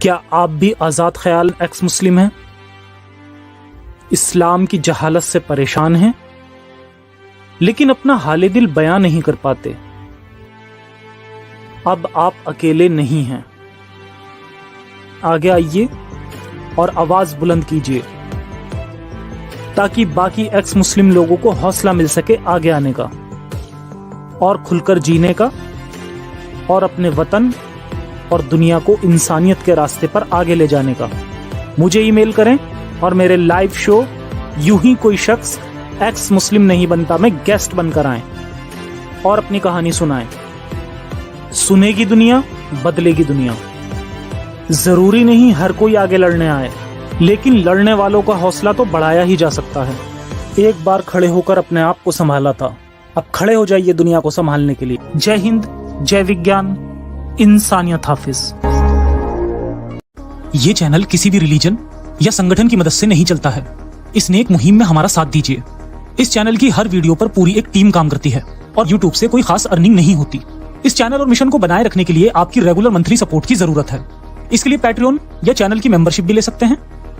क्या आप भी आज़ाद ख्याल एक्स मुस्लिम हैं? इस्लाम की जहालत से परेशान हैं, लेकिन अपना हाले दिल बयां नहीं कर पाते? अब आप अकेले नहीं हैं। आगे आइए और आवाज बुलंद कीजिए ताकि बाकी एक्स मुस्लिम लोगों को हौसला मिल सके आगे आने का और खुलकर जीने का और अपने वतन और दुनिया को इंसानियत के रास्ते पर आगे ले जाने का। मुझे ईमेल करें और मेरे लाइव शो यूं ही कोई शख्स एक्स मुस्लिम नहीं बनता में गेस्ट बनकर आएं और अपनी कहानी सुनाएं। सुनेगी दुनिया, बदलेगी दुनिया। जरूरी नहीं हर कोई आगे लड़ने आए, लेकिन लड़ने वालों का हौसला तो बढ़ाया ही जा सकता है। एक बार खड़े होकर अपने आप को संभाला था, अब खड़े हो जाइए दुनिया को संभालने के लिए। जय हिंद, जय विज्ञान, इंसानियत हाफिज। ये चैनल किसी भी रिलीजन या संगठन की मदद से नहीं चलता है। इस नेक मुहिम में हमारा साथ दीजिए। इस चैनल की हर वीडियो पर पूरी एक टीम काम करती है और यूट्यूब से कोई खास अर्निंग नहीं होती। इस चैनल और मिशन को बनाए रखने के लिए आपकी रेगुलर मंथली सपोर्ट की जरूरत है। इसके लिए पैट्रियन या चैनल की मेंबरशिप भी ले सकते हैं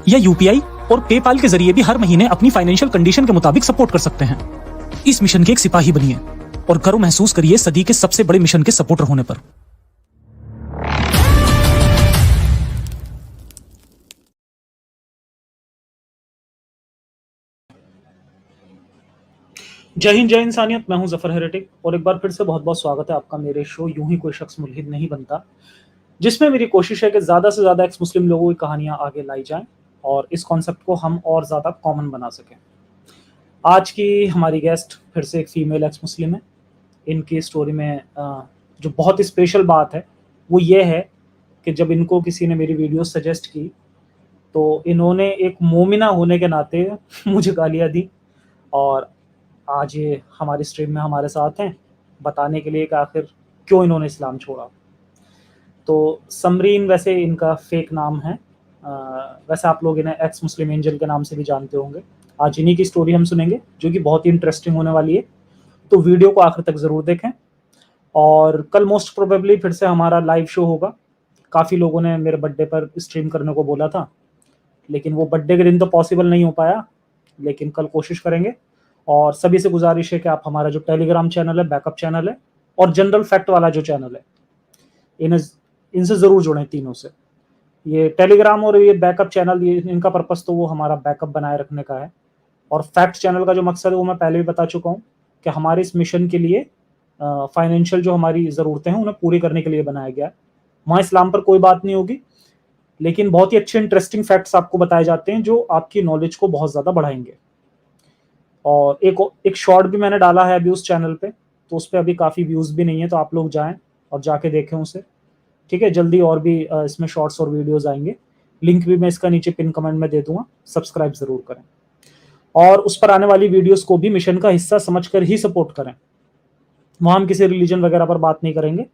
या यूपीआई और पेपाल के जरिए भी हर महीने अपनी फाइनेंशियल कंडीशन के मुताबिक सपोर्ट कर सकते हैं। इस मिशन के एक सिपाही बनिए और गर्व महसूस करिए सदी के सबसे बड़े मिशन के सपोर्टर होने पर। जय हिंद, जय इंसानियत। मैं हूं जफर हेरेटिक और एक बार फिर से बहुत बहुत स्वागत है आपका मेरे शो यूं ही कोई शख्स मुल्हिद नहीं बनता, जिसमें मेरी कोशिश है कि ज़्यादा से ज़्यादा एक्स मुस्लिम लोगों की कहानियां आगे लाई जाएं और इस कॉन्सेप्ट को हम और ज़्यादा कॉमन बना सकें। आज की हमारी गेस्ट फिर से एक फीमेल एक्स मुस्लिम है। इनकी स्टोरी में जो बहुत ही स्पेशल बात है वो ये है कि जब इनको किसी ने मेरी वीडियो सजेस्ट की तो इन्होंने एक मोमिना होने के नाते मुझे गालियाँ दी और आज ये हमारी स्ट्रीम में हमारे साथ हैं बताने के लिए कि आखिर क्यों इन्होंने इस्लाम छोड़ा। तो समरीन वैसे इनका फेक नाम है, वैसे आप लोग इन्हें एक्स मुस्लिम एंजल के नाम से भी जानते होंगे। आज इन्हीं की स्टोरी हम सुनेंगे जो कि बहुत ही इंटरेस्टिंग होने वाली है, तो वीडियो को आखिर तक ज़रूर देखें। और कल मोस्ट प्रोबेबली फिर से हमारा लाइव शो होगा। काफ़ी लोगों ने मेरे बर्थडे पर स्ट्रीम करने को बोला था, लेकिन वो बर्थडे के दिन तो पॉसिबल नहीं हो पाया, लेकिन कल कोशिश करेंगे। और सभी से गुजारिश है कि आप हमारा जो टेलीग्राम चैनल है, बैकअप चैनल है और जनरल फैक्ट वाला जो चैनल है, इनसे ज़रूर जुड़ें तीनों से। ये टेलीग्राम और ये बैकअप चैनल, ये इनका पर्पस तो वो हमारा बैकअप बनाए रखने का है, और फैक्ट चैनल का जो मकसद है वो मैं पहले भी बता चुका हूँ कि हमारे इस मिशन के लिए फाइनेंशियल जो हमारी ज़रूरतें हैं उन्हें पूरी करने के लिए बनाया गया है। वहाँ इस्लाम पर कोई बात नहीं होगी, लेकिन बहुत ही अच्छे इंटरेस्टिंग फैक्ट्स आपको बताए जाते हैं जो आपकी नॉलेज को बहुत ज़्यादा बढ़ाएंगे। और एक शॉर्ट भी मैंने डाला है अभी उस चैनल पे, तो उस पर अभी काफ़ी व्यूज़ भी नहीं है, तो आप लोग जाएं और जाके देखें उसे। ठीक है, जल्दी और भी इसमें शॉर्ट्स और वीडियोस आएंगे। लिंक भी मैं इसका नीचे पिन कमेंट में दे दूंगा, सब्सक्राइब ज़रूर करें और उस पर आने वाली वीडियोस को भी मिशन का हिस्सा समझकर ही सपोर्ट करें। वहाँ हम किसी रिलीजन वगैरह पर बात नहीं करेंगे,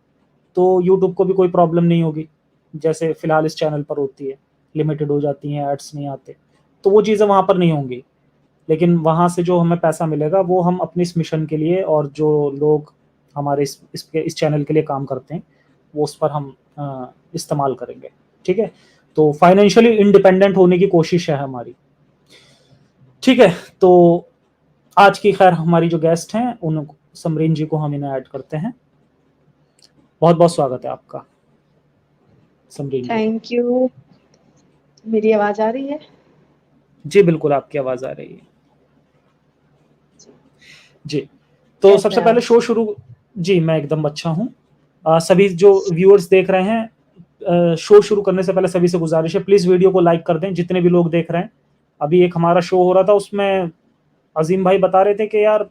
तो यूट्यूब को भी कोई प्रॉब्लम नहीं होगी जैसे फ़िलहाल इस चैनल पर होती है, लिमिटेड हो जाती हैं, एड्स नहीं आते, तो वो चीज़ें वहाँ पर नहीं होंगी। लेकिन वहाँ से जो हमें पैसा मिलेगा वो हम अपने इस मिशन के लिए और जो लोग हमारे इस चैनल के लिए काम करते हैं वो उस पर हम इस्तेमाल करेंगे। ठीक है, तो फाइनेंशियली इंडिपेंडेंट होने की कोशिश है हमारी। ठीक है, तो आज की खैर हमारी जो गेस्ट हैं उन समरीन जी को हम इन्हें ऐड करते हैं। बहुत बहुत स्वागत है आपका समरीन जी। Thank you. मेरी आवाज आ रही है? जी बिल्कुल, आपकी आवाज़ आ रही है जी। तो सबसे पहले शो शुरू। जी मैं एकदम अच्छा हूँ। सभी जो व्यूअर्स देख रहे हैं, शो शुरू करने से पहले सभी से गुजारिश है प्लीज़ वीडियो को लाइक कर दें जितने भी लोग देख रहे हैं। अभी एक हमारा शो हो रहा था, उसमें अजीम भाई बता रहे थे कि यार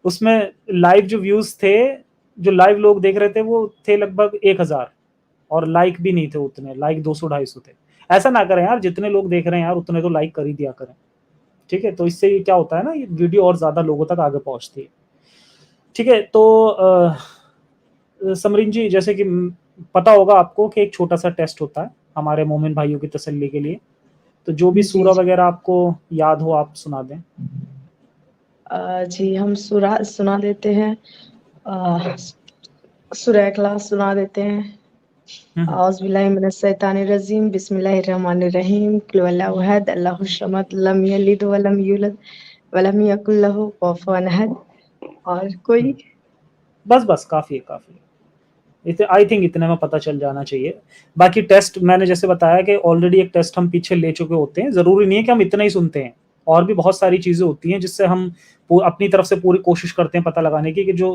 उसमें लाइव जो व्यूज़ थे, जो लाइव लोग देख रहे थे वो थे लगभग 1000 और लाइक भी नहीं थे उतने, लाइक 200-250 थे। ऐसा ना करें यार, जितने लोग देख रहे हैं यार उतने तो लाइक कर ही दिया करें। ठीक है, तो इससे क्या होता है ना, ये वीडियो और ज़्यादा लोगों तक आगे पहुंचती है। ठीक है, तो समरीन जी, जैसे कि पता होगा आपको कि एक छोटा सा टेस्ट होता है हमारे मोमिन भाइयों की तसल्ली के लिए, तो जो भी सूरा वगैरह आपको याद हो आप सुना दें। जी हम सूरा सुना देते हैं, सूरह इखलास सुना देते हैं, औज़ुबिल्लाहिमिनश्शैतानिर्रजीम बिस्मिल्लाहिर्रहमानिर्रहीम कुल हुवल्लाहु अहद अल्लाहुस समद लम यलिद वलम यूलद वलम यकुल लहू कुफुवन अहद। और कोई बस काफ़ी है, काफ़ी है। आई थिंक इतने में पता चल जाना चाहिए। बाकी टेस्ट मैंने जैसे बताया कि ऑलरेडी एक टेस्ट हम पीछे ले चुके होते हैं, ज़रूरी नहीं है कि हम इतना ही सुनते हैं, और भी बहुत सारी चीज़ें होती हैं जिससे हम अपनी तरफ से पूरी कोशिश करते हैं पता लगाने की कि जो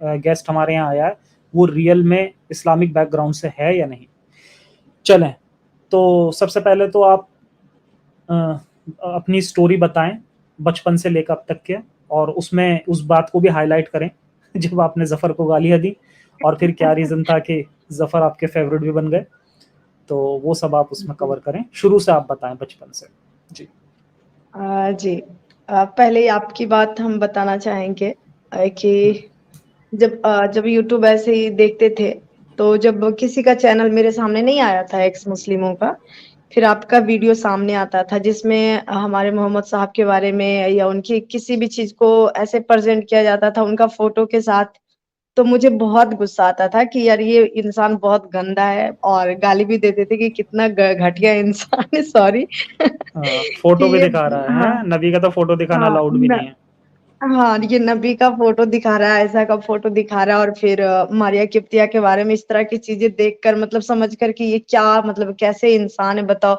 गेस्ट हमारे यहाँ आया है वो रियल में इस्लामिक बैकग्राउंड से है या नहीं। चलें, तो सबसे पहले तो आप अपनी स्टोरी बताएं बचपन से लेकर अब तक के, और उसमें उस बात को भी हाईलाइट करें जब आपने जफर को गालियां दी, और फिर क्या रीजन था कि जफर आपके फेवरेट भी बन गए, तो वो सब आप उसमें कवर करें। शुरू से आप बताएं बचपन से। जी जी पहले ही आपकी बात हम बताना चाहेंगे कि जब यूट्यूब ऐसे ही देखते थे, तो जब किसी का चैनल मेरे सामने नहीं आया था एक्स मुस्लिमों का, फिर आपका वीडियो सामने आता था जिसमें हमारे मोहम्मद साहब के बारे में या उनकी किसी भी चीज़ को ऐसे प्रेज़ेंट किया जाता था उनका फ़ोटो के साथ, तो मुझे बहुत गुस्सा आता था कि यार ये इंसान बहुत गंदा है, और गाली भी देते थे कि कितना घटिया इंसान है, सॉरी कि फोटो भी ये दिखा रहा हाँ, है, नबी का तो फोटो दिखाना हाँ, अलाउड भी नहीं है। हाँ, ये नबी का फ़ोटो दिखा रहा है, ऐसा का फ़ोटो दिखा रहा है, और फिर मारिया किप्तिया के बारे में इस तरह की चीज़ें देखकर मतलब समझ कर कि ये क्या मतलब कैसे इंसान है बताओ।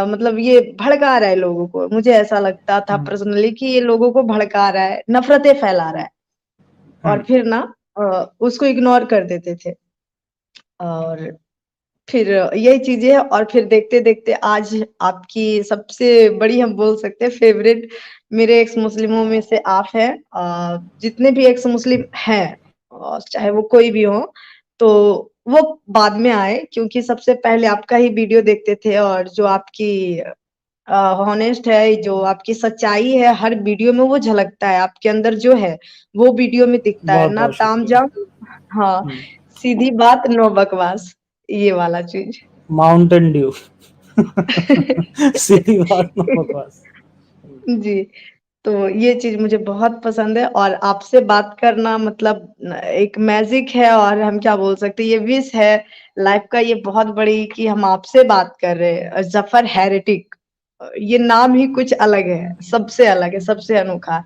मतलब ये भड़का रहा है लोगों को। मुझे ऐसा लगता था हम्म, पर्सनली कि ये लोगों को भड़का रहा है, नफ़रतें फैला रहा है, और हम्म, फिर ना उसको इग्नोर कर देते थे। और फिर यही चीज़ें हैं, और फिर देखते-देखते आज आपकी सबसे बड़ी हम बोल सकते हैं फ़ेवरेट मेरे एक्स मुस्लिमों में से आप हैं। जितने भी एक्स मुस्लिम हैं, चाहे वो कोई भी हो, तो वो बाद में आए, क्योंकि सबसे पहले आपका ही वीडियो देखते थे, और जो आपकी हॉनेस्ट है, जो आपकी सच्चाई है, हर वीडियो में वो झलकता है, आपके अंदर जो है, वो वीडियो में दिखता है, बहुत ना बहुत शुक्रिया। तामझाम। हाँ, हम्म, सीधी बात, नो बकवास, ये वाला चीज़। माउंटेन ड्यू सीधी बात ना बकवास। जी, तो ये चीज़ मुझे बहुत पसंद है, और आपसे बात करना मतलब एक मैजिक है, और हम क्या बोल सकते हैं, ये विश है लाइफ़ का ये बहुत बड़ी कि हम आपसे बात कर रहे हैं। ज़फ़र हेरेटिक, ये नाम ही कुछ अलग है, सबसे अलग है, सबसे अनोखा है।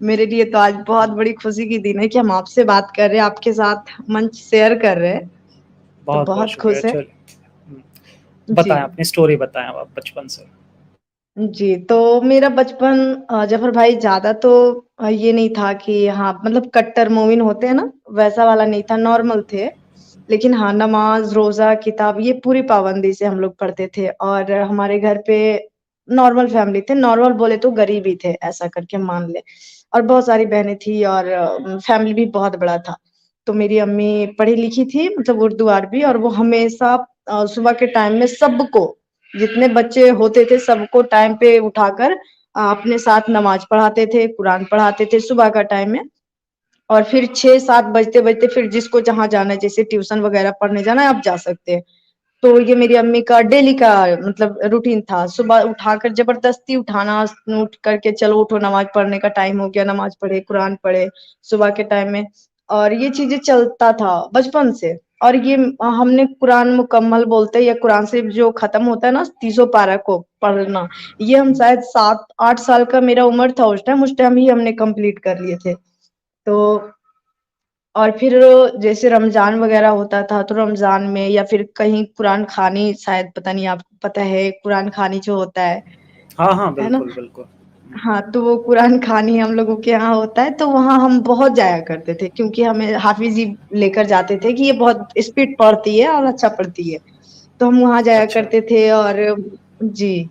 मेरे लिए तो आज बहुत बड़ी खुशी की दिन है कि हम आपसे बात कर रहे हैं, आपके साथ मंच शेयर कर रहे हैं, तो बहुत बहुत बहुत शुक्रिया। खुश है। चलिए, जी। बताएं अपनी स्टोरी, बताएं अब आप बचपन से। जी, तो मेरा बचपन जफ़र भाई ज़्यादा तो ये नहीं था कि हाँ, मतलब कट्टर मोमिन होते हैं ना, वैसा वाला नहीं था, नॉर्मल थे। लेकिन हाँ, नमाज़, रोज़ा, किताब ये पूरी पाबंदी से हम लोग पढ़ते थे, और हमारे घर पे नॉर्मल फैमिली थे, नॉर्मल बोले तो गरीब ही थे, ऐसा करके मान लें। और बहुत सारी बहनें थी, और फैमिली भी बहुत बड़ा था। तो मेरी अम्मी पढ़ी-लिखी थी, मतलब उर्दू, अरबी, और वो हमेशा सुबह के टाइम में सबको, जितने बच्चे होते थे सबको टाइम पे उठाकर अपने साथ नमाज़ पढ़ाते थे, कुरान पढ़ाते थे सुबह का टाइम में। और फिर 6-7 बजते-बजते फिर जिसको जहाँ जाना है, जैसे ट्यूशन वगैरह पढ़ने जाना है, आप जा सकते हैं। तो ये मेरी अम्मी का डेली का मतलब रूटीन था। सुबह उठाकर ज़बरदस्ती उठाना, उठ करके चलो उठो, नमाज़ पढ़ने का टाइम हो गया, नमाज़ पढ़े, कुरान पढ़े सुबह के टाइम में। और ये चीज़ें चलता था बचपन से। और ये हमने कुरान मुकम्मल बोलते हैं, या कुरान से जो ख़त्म होता है ना, तीसों पारा को पढ़ना, ये हम शायद 7-8 साल का मेरा उम्र था उस टाइम ही हमने कंप्लीट कर लिए थे। तो और फिर जैसे रमज़ान वग़ैरह होता था, तो रमज़ान में या फिर कहीं कुरान ख़ानी, शायद पता नहीं आपको पता है कुरान ख़ानी जो होता हाँ हाँ, है ना? बिल्कुल बिल्कुल। हाँ, तो वो कुरान ख़ानी हम लोगों के यहाँ होता है, तो वहाँ हम बहुत जाया करते थे, क्योंकि हमें हाफ़िज़ जी लेकर जाते थे कि ये बहुत स्पीड पढ़ती है और अच्छा पढ़ती है। तो हम वहाँ जाया अच्छा करते थे, और जी,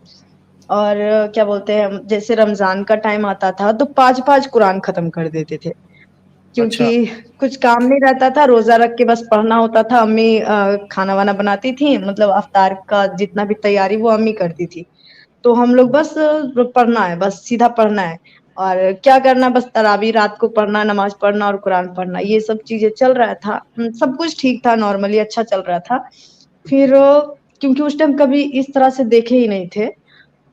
और क्या बोलते हैं, जैसे रमज़ान का टाइम आता था, तो 5-5 कुरान ख़त्म कर देते थे। अच्छा। क्योंकि कुछ काम नहीं रहता था, रोज़ा रख के बस पढ़ना होता था। अम्मी खाना-वाना बनाती थी, मतलब इफ्तार का जितना भी तैयारी वो अम्मी करती थी। तो हम लोग बस पढ़ना है, बस सीधा पढ़ना है, और क्या करना, बस तरावी रात को पढ़ना, नमाज़ पढ़ना और कुरान पढ़ना, ये सब चीज़ें चल रहा था। सब कुछ ठीक था, नॉर्मली अच्छा चल रहा था। फिर क्योंकि उस टाइम कभी इस तरह से देखे ही नहीं थे,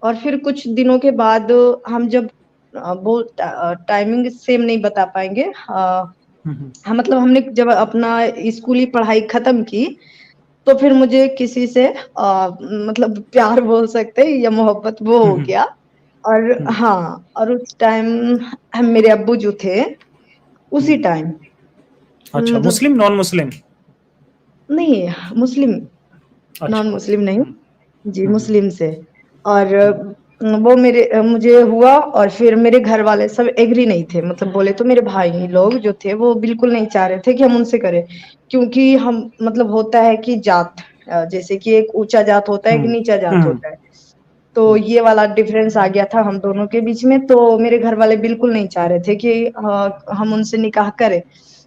और फिर कुछ दिनों के बाद हम जब वो टाइमिंग सेम नहीं बता पाएँगे। हम्म, हाँ, मतलब हमने जब अपना स्कूली पढ़ाई खत्म की, तो फिर मुझे किसी से मतलब प्यार बोल सकते हैं या मोहब्बत वो हो गया। और हाँ, और उस टाइम मेरे अब्बू जो थे उसी टाइम अच्छा, मतलब मुस्लिम नॉन मुस्लिम? नहीं, मुस्लिम, नॉन अच्छा। मुस्लिम नहीं, जी हम्म, मुस्लिम से। और वो मुझे हुआ और फिर मेरे घर वाले सब एग्री नहीं थे, मतलब बोले तो मेरे भाई लोग जो थे वो बिल्कुल नहीं चाह रहे थे कि हम उनसे करें, क्योंकि हम मतलब होता है कि जात जैसे कि एक ऊंचा जात होता है, एक नीचा जात हम्म, होता है। तो ये वाला डिफरेंस आ गया था हम दोनों के बीच में। तो मेरे घर वाले बिल्कुल नहीं चाह रहे थे कि हम उनसे निकाह करें।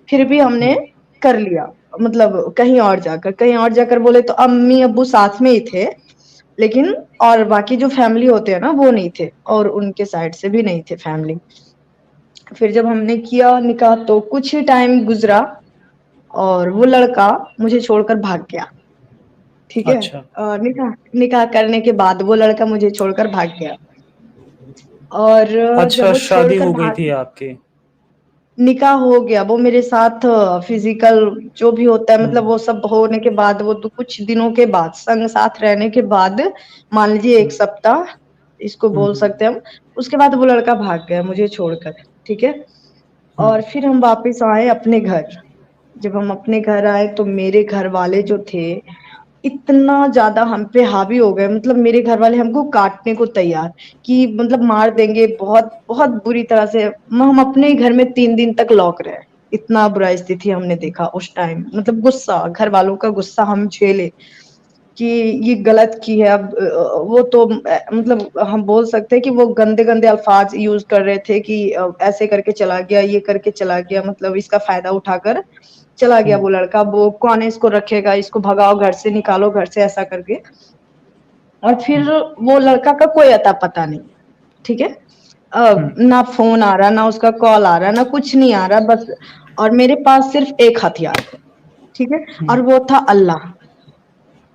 फिर भी हमने कर लिया, मतलब कहीं और जाकर बोले तो अम्मी अब्बू साथ में ही थे, लेकिन और बाकी जो फैमिली होते हैं ना वो नहीं थे, और उनके साइड से भी नहीं थे फैमिली। फिर जब हमने किया निकाह तो कुछ ही टाइम गुजरा और वो लड़का मुझे छोड़कर भाग गया। ठीक है, अच्छा। निकाह निकाह करने के बाद वो लड़का मुझे छोड़कर भाग गया। और जब अच्छा, वो शादी छोड़कर हो गई भाग, थी आपकी? निकाह हो गया, वो मेरे साथ फिजिकल जो भी होता है मतलब हम्म, वो सब होने के बाद, वो तो कुछ दिनों के बाद संग साथ रहने के बाद, मान लीजिए 1 सप्ताह इसको बोल हम्म, सकते हैं हम, उसके बाद वो लड़का भाग गया मुझे छोड़कर। ठीक है, और हम्म, फिर हम वापस आए अपने घर। जब हम अपने घर आए तो मेरे घर वाले जो थे इतना ज्यादा हम पे हावी हो गए, मतलब मेरे घर वाले हमको काटने को तैयार, कि मतलब मार देंगे, बहुत बहुत बुरी तरह से। हम अपने ही घर में 3 दिन तक लौक रहे। इतना बुरा स्थिति हमने देखा उस टाइम, मतलब गुस्सा, घर वालों का गुस्सा हम झेले कि ये गलत की है। अब वो तो मतलब हम बोल सकते हैं कि वो गंदे गंदे अल्फाज यूज कर रहे थे कि ऐसे करके चला गया, ये करके चला गया, मतलब इसका फायदा उठाकर चला गया वो लड़का, वो कौन है इसको रखेगा, इसको भगाओ घर से, निकालो घर से, ऐसा करके। और फिर वो लड़का का कोई अता पता नहीं। ठीक है, ना फोन आ रहा, ना उसका कॉल आ रहा, ना कुछ नहीं आ रहा, बस। और मेरे पास सिर्फ एक हथियार था, ठीक है, और वो था अल्लाह।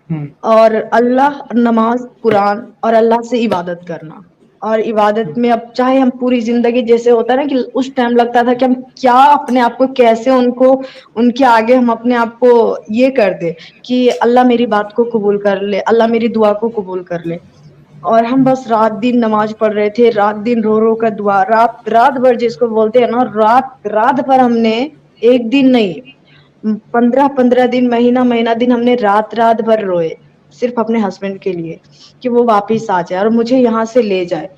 हम्म, और अल्लाह, नमाज, कुरान और अल्लाह से इबादत करना। और इबादत में अब चाहे हम पूरी जिंदगी, जैसे होता है ना कि उस टाइम लगता था कि हम क्या अपने आप को कैसे उनको, उनके आगे हम अपने आप को ये कर दे कि अल्लाह मेरी बात को कबूल कर ले, अल्लाह मेरी दुआ को कबूल कर ले। और हम बस रात दिन नमाज पढ़ रहे थे, रात दिन रो रो कर दुआ, रात रात भर जिसको बोलते हैं ना, रात रात भर हमने, एक दिन नहीं, 15-15 दिन, महीना महीना दिन हमने रात रात भर रोए, सिर्फ अपने हस्बैंड के लिए कि वो वापिस आ जाए और मुझे यहाँ से ले जाए।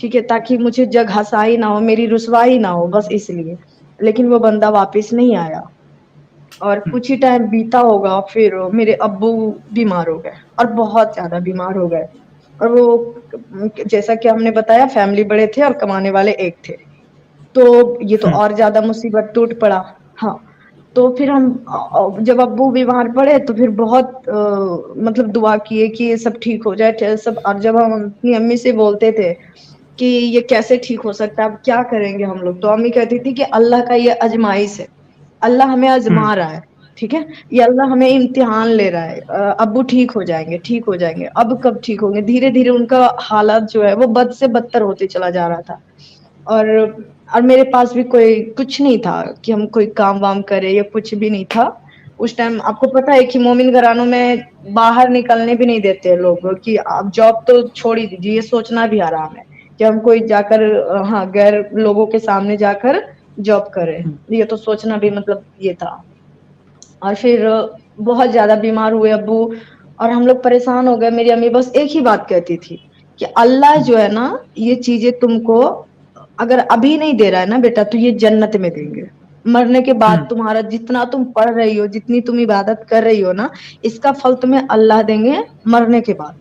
ठीक है, ताकि मुझे जग हंसाई ना हो, मेरी रुसवाई ना हो, बस इसलिए। लेकिन वो बंदा वापिस नहीं आया। और कुछ ही टाइम बीता होगा, फिर मेरे अब्बू बीमार हो गए, और बहुत ज्यादा बीमार हो गए। और वो, जैसा कि हमने बताया, फैमिली बड़े थे और कमाने वाले एक थे, तो ये तो और ज्यादा मुसीबत टूट पड़ा। हाँ, तो फिर हम जब अब्बू बीमार पड़े तो फिर बहुत मतलब दुआ किए कि ये सब ठीक हो जाए सब। और जब हम अपनी अम्मी से बोलते थे कि ये कैसे ठीक हो सकता है, अब क्या करेंगे हम लोग, तो अम्मी कहती थी कि अल्लाह का ये आजमाइश है, अल्लाह हमें आजमा रहा है। ठीक है, ये अल्लाह हमें इम्तिहान ले रहा है। अब्बू ठीक हो जाएंगे, ठीक हो जाएंगे। अब कब ठीक होंगे, धीरे धीरे उनका हालात जो है वो बद से बदतर होते चला जा रहा था। और और मेरे पास भी कोई कुछ नहीं था कि हम कोई काम वाम करें, या कुछ भी नहीं था उस टाइम। आपको पता है कि मोमिन घरानों में बाहर निकलने भी नहीं देते लोग, कि आप जॉब तो छोड़ ही दीजिए, ये सोचना भी हराम है कि हम कोई जाकर हाँ गैर लोगों के सामने जाकर जॉब करें, ये तो सोचना भी मतलब ये था। और फिर बहुत ज्यादा बीमार हुए अब्बू, और हम लोग परेशान हो गए। मेरी अम्मी बस एक ही बात कहती थी कि अल्लाह जो है ना, ये चीजें तुमको अगर अभी नहीं दे रहा है ना बेटा, तो ये जन्नत में देंगे। मरने के बाद तुम्हारा जितना तुम पढ़ रही हो, जितनी तुम इबादत कर रही हो ना, इसका फल तुम्हें अल्लाह देंगे मरने के बाद।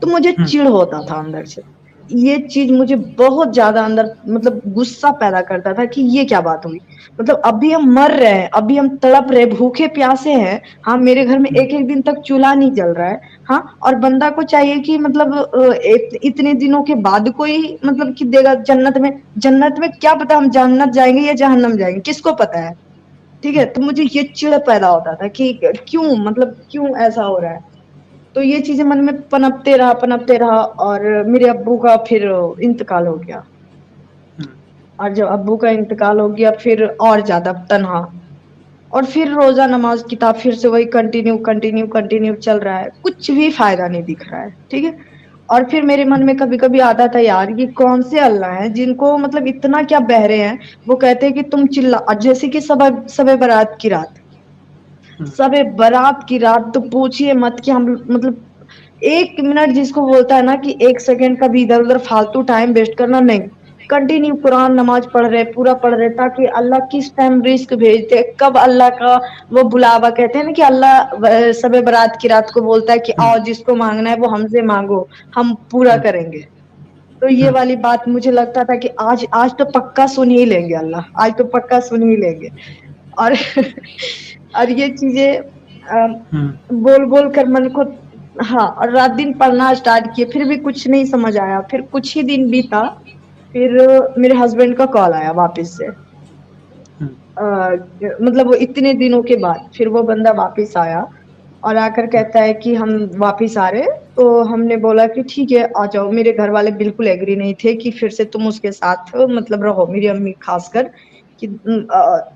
तो मुझे चिढ़ होता था अंदर से, ये चीज मुझे बहुत ज्यादा अंदर मतलब गुस्सा पैदा करता था कि ये क्या बात हुई। मतलब अभी हम मर रहे हैं, अभी हम तड़प रहे, भूखे प्यासे हैं। हाँ, मेरे घर में एक एक दिन तक चूल्हा नहीं जल रहा है। हाँ, और बंदा को चाहिए कि मतलब इतने दिनों के बाद कोई मतलब कि देगा जन्नत में। जन्नत में क्या पता हम जन्नत जाएंगे या जहन्नम जाएंगे, किसको पता है। ठीक है, तो मुझे ये चिढ़ पैदा होता था कि क्यों, मतलब क्यों ऐसा हो रहा है। तो ये चीजें मन में पनपते रहा, और मेरे अब्बू का फिर इंतकाल हो गया। और जब अब्बू का इंतकाल हो गया, फिर और ज्यादा तन्हा, और फिर रोज़ा नमाज़ किताब फिर से वही कंटिन्यू, कंटिन्यू, कंटिन्यू चल रहा है, कुछ भी फ़ायदा नहीं दिख रहा है, ठीक है? और फिर मेरे मन में कभी-कभी आता था यार ये कौन से अल्लाह हैं जिनको मतलब इतना क्या बहरे हैं, वो कहते हैं कि तुम जैसे कि शब-ए बारात की रात। हुँ, शब-ए बारात की रात तो पूछिए मत कि हम मतलब 1 मिनट जिसको बोलता है ना कि 1 सेकंड का भी इधर-उधर फालतू टाइम वेस्ट करना नहीं। कंटिन्यू कुरान नमाज़ पढ़ रहे, पूरा पढ़ रहे ताकि अल्लाह किस टाइम रिज़्क भेजते, कब अल्लाह का वो बुलावा कहते हैं ना कि अल्लाह शब-ए बारात की रात को बोलता है कि हुँ, आओ जिसको माँगना है वो हमसे माँगो, हम पूरा हुँ, करेंगे। तो ये हुँ, वाली बात मुझे लगता था कि आज आज तो पक्का सुन ही लेंगे अल्लाह, आज तो पक्का सुन ही लेंगे। और और ये चीज़ें हुँ, बोल-बोल कर मन को हाँ, और रात-दिन पढ़ना स्टार्ट किए, फिर भी कुछ नहीं समझ आया। फिर कुछ ही दिन बीता, फिर मेरे हस्बैंड का कॉल आया वापस से। हुँ, मतलब वो इतने दिनों के बाद फिर वो बंदा वापस आया और आकर हुँ, कहता है कि हम वापस आ रहे हैं, तो हमने बोला कि ठीक है, आ जाओ। मेरे घर वाले बिल्कुल एग्री नहीं थे कि फिर से तुम उसके साथ मतलब रहो, मेरी अम्मी खासकर कि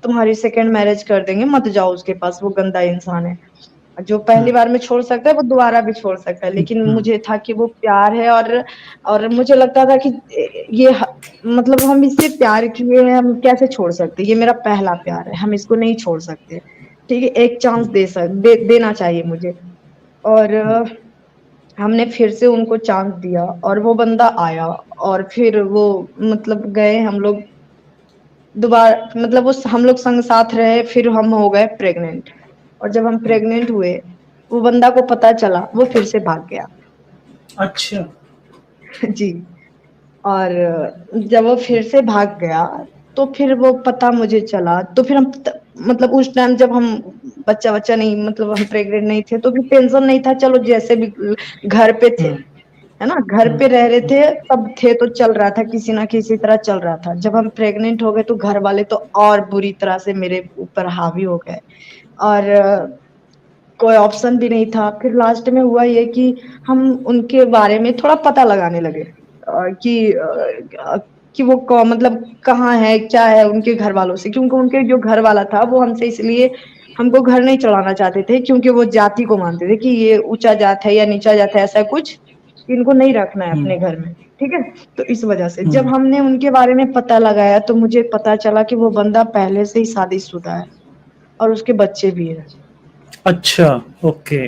तुम्हारी सेकंड मैरिज कर देंगे, मत जाओ उसके पास, वो गंदा इंसान है। जो पहली हुँ, बार में छोड़ सकता है, वो दोबारा भी छोड़ सकता है। लेकिन हुँ, मुझे था कि वो प्यार है और मुझे लगता था कि ये मतलब हम इससे प्यार किए हैं, हम कैसे छोड़ सकते हैं? ये मेरा पहला प्यार है, हम इसको नहीं छोड़ सकते। ठीक है, एक चांस देना चाहिए मुझे। और हुँ, हमने फिर से उनको चांस दिया और वो बंदा आया और फिर वो मतलब गए हम लोग दोबारा मतलब उस हम लोग संग साथ रहे, फिर हम हो गए प्रेग्नेंट। और जब हम हुँ। प्रेग्नेंट हुए, वो बंदा को पता चला, वो फिर से भाग गया। अच्छा। जी। और जब वो फिर से भाग गया, तो फिर वो पता मुझे चला, तो फिर हम त मतलब उस टाइम जब हम बच्चा-वच्चा नहीं मतलब हम प्रेग्नेंट नहीं थे, तो भी टेंशन नहीं था, चलो जैसे भी घर पे थे, हुँ, है ना? घर हुँ, पे रह रहे हुँ, थे, सब थे तो चल रहा था, किसी ना किसी तरह चल रहा था। जब हम प्रेग्नेंट हो गए, तो घर वाले तो और बुरी तरह से मेरे ऊपर हावी हो गए और कोई ऑप्शन भी नहीं था। फिर लास्ट में हुआ ये कि हम उनके बारे में थोड़ा पता लगाने लगे कि वो मतलब कहाँ है, क्या है उनके घर वालों से क्योंकि उनके जो घर वाला था वो हमसे इसलिए हमको घर नहीं चढ़ाना चाहते थे क्योंकि वो जाति को मानते थे कि ये ऊँचा जात है या नीचा जात है ऐसा कुछ, इनको नहीं रखना है हुँ, अपने घर में, ठीक है? तो इस वजह से जब हुँ। हमने उनके बारे में पता लगाया तो मुझे पता चला कि वो बंदा पहले से ही शादीशुदा है और उसके बच्चे भी हैं। अच्छा, ओके।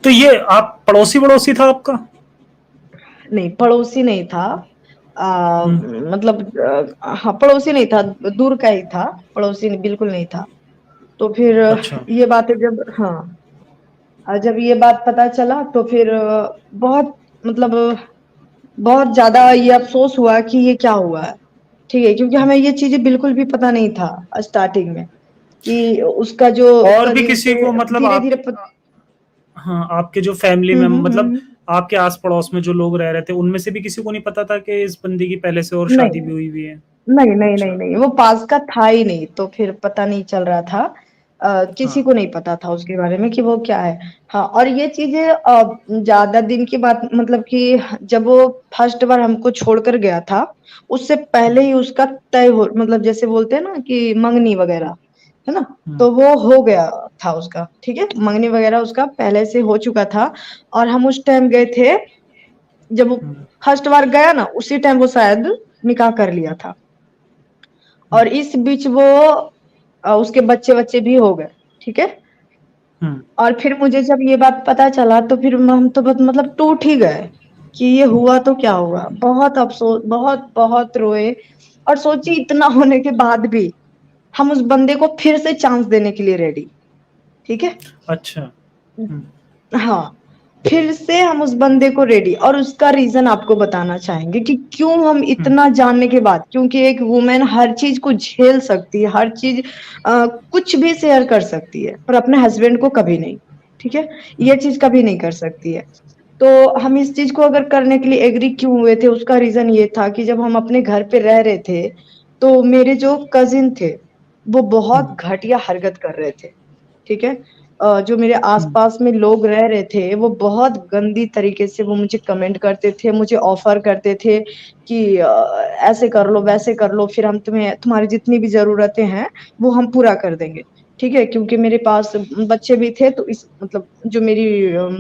तो ये आप पड़ोसी-वड़ोसी था आपका? नहीं, पड़ोसी नहीं था। हुँ, मतलब हाँ, पड़ोसी नहीं था, दूर का ही था, पड़ोसी बिल्कुल नहीं था। तो फिर अच्छा। ये बातें जब हाँ, जब ये बात पता चला तो फिर बहुत मतलब बहुत ज़्यादा ये अफ़सोस हुआ कि ये क्या हुआ है, ठीक है? क्योंकि हमें ये चीज़ें बिल्कुल भी पता नहीं था स्टार्टिंग में कि उसका जो और भी कज़िन किसी थे को मतलब आप धीरे-धीरे हाँ, आपके जो फैमिली हुँ, में हुँ, मतलब हुँ। आपके आस-पड़ोस में जो लोग रह रहे थे, उनमें से भी किसी को नहीं पता था कि इस बंदी की पहले से और शादी भी नहीं। हुई हुई है? नहीं, नहीं, नहीं, अच्छा, नहीं, वो पास का था ही नहीं, तो फिर पता नहीं चल रहा था। किसी हाँ, को नहीं पता था उसके बारे में कि वो क्या है। हाँ, और ये चीज़ें ज़्यादा दिन की बात मतलब कि जब वो फर्स्ट बार हमको छोड़कर गया था, उससे पहले ही उसका तय हो मतलब जैसे बोलते हैं ना कि मंगनी वगैरह, है ना? हुँ, तो वो हो गया था उसका, ठीक है? मंगनी वगैरह उसका पहले से हो चुका था और हम उस टाइम गए थे, जब वो हुँ, फर्स्ट बार गया ना, उसी टाइम वो शायद निकाह कर लिया था। हुँ, और इस बीच वो उसके बच्चे-वच्चे भी हो गए, ठीक है? हुँ, और फिर मुझे जब ये बात पता चला तो फिर हम तो बस मतलब टूट ही गए, कि ये हुआ तो क्या हुआ? बहुत अफ़सोस बहुत रोए और सोचिए इतना होने के बाद भी हम उस बंदे को फिर से चांस देने के लिए रेडी, ठीक है? अच्छा, हुँ, हाँ, फिर से हम उस बंदे को रेडी और उसका रीज़न आपको बताना चाहेंगे कि क्यों हम हुँ, इतना जानने के बाद क्योंकि एक वुमन हर चीज़ को झेल सकती है, हर चीज़ कुछ भी शेयर कर सकती है, पर अपने हस्बैंड को कभी नहीं, ठीक है? हुँ, ये चीज़ कभी नहीं कर सकती है। तो हम इस चीज़ को अगर करने के लिए एग्री क्यों हुए थे, उसका रीज़न ये था कि जब हम अपने घर पे रह रहे थे, तो मेरे जो कज़िन थे, वो हुँ, बहुत घटिया हरकत कर रहे थे। ठीक है? जो मेरे हुँ, आस-पास में लोग रह रहे थे, वो बहुत गंदी तरीके से वो मुझे कमेंट करते थे, मुझे ऑफ़र करते थे कि ऐसे कर लो, वैसे कर लो, फिर हम तुम्हारी जितनी भी ज़रूरतें हैं, वो हम पूरा कर देंगे। ठीक है? क्योंकि मेरे पास बच्चे भी थे तो इस मतलब जो मेरी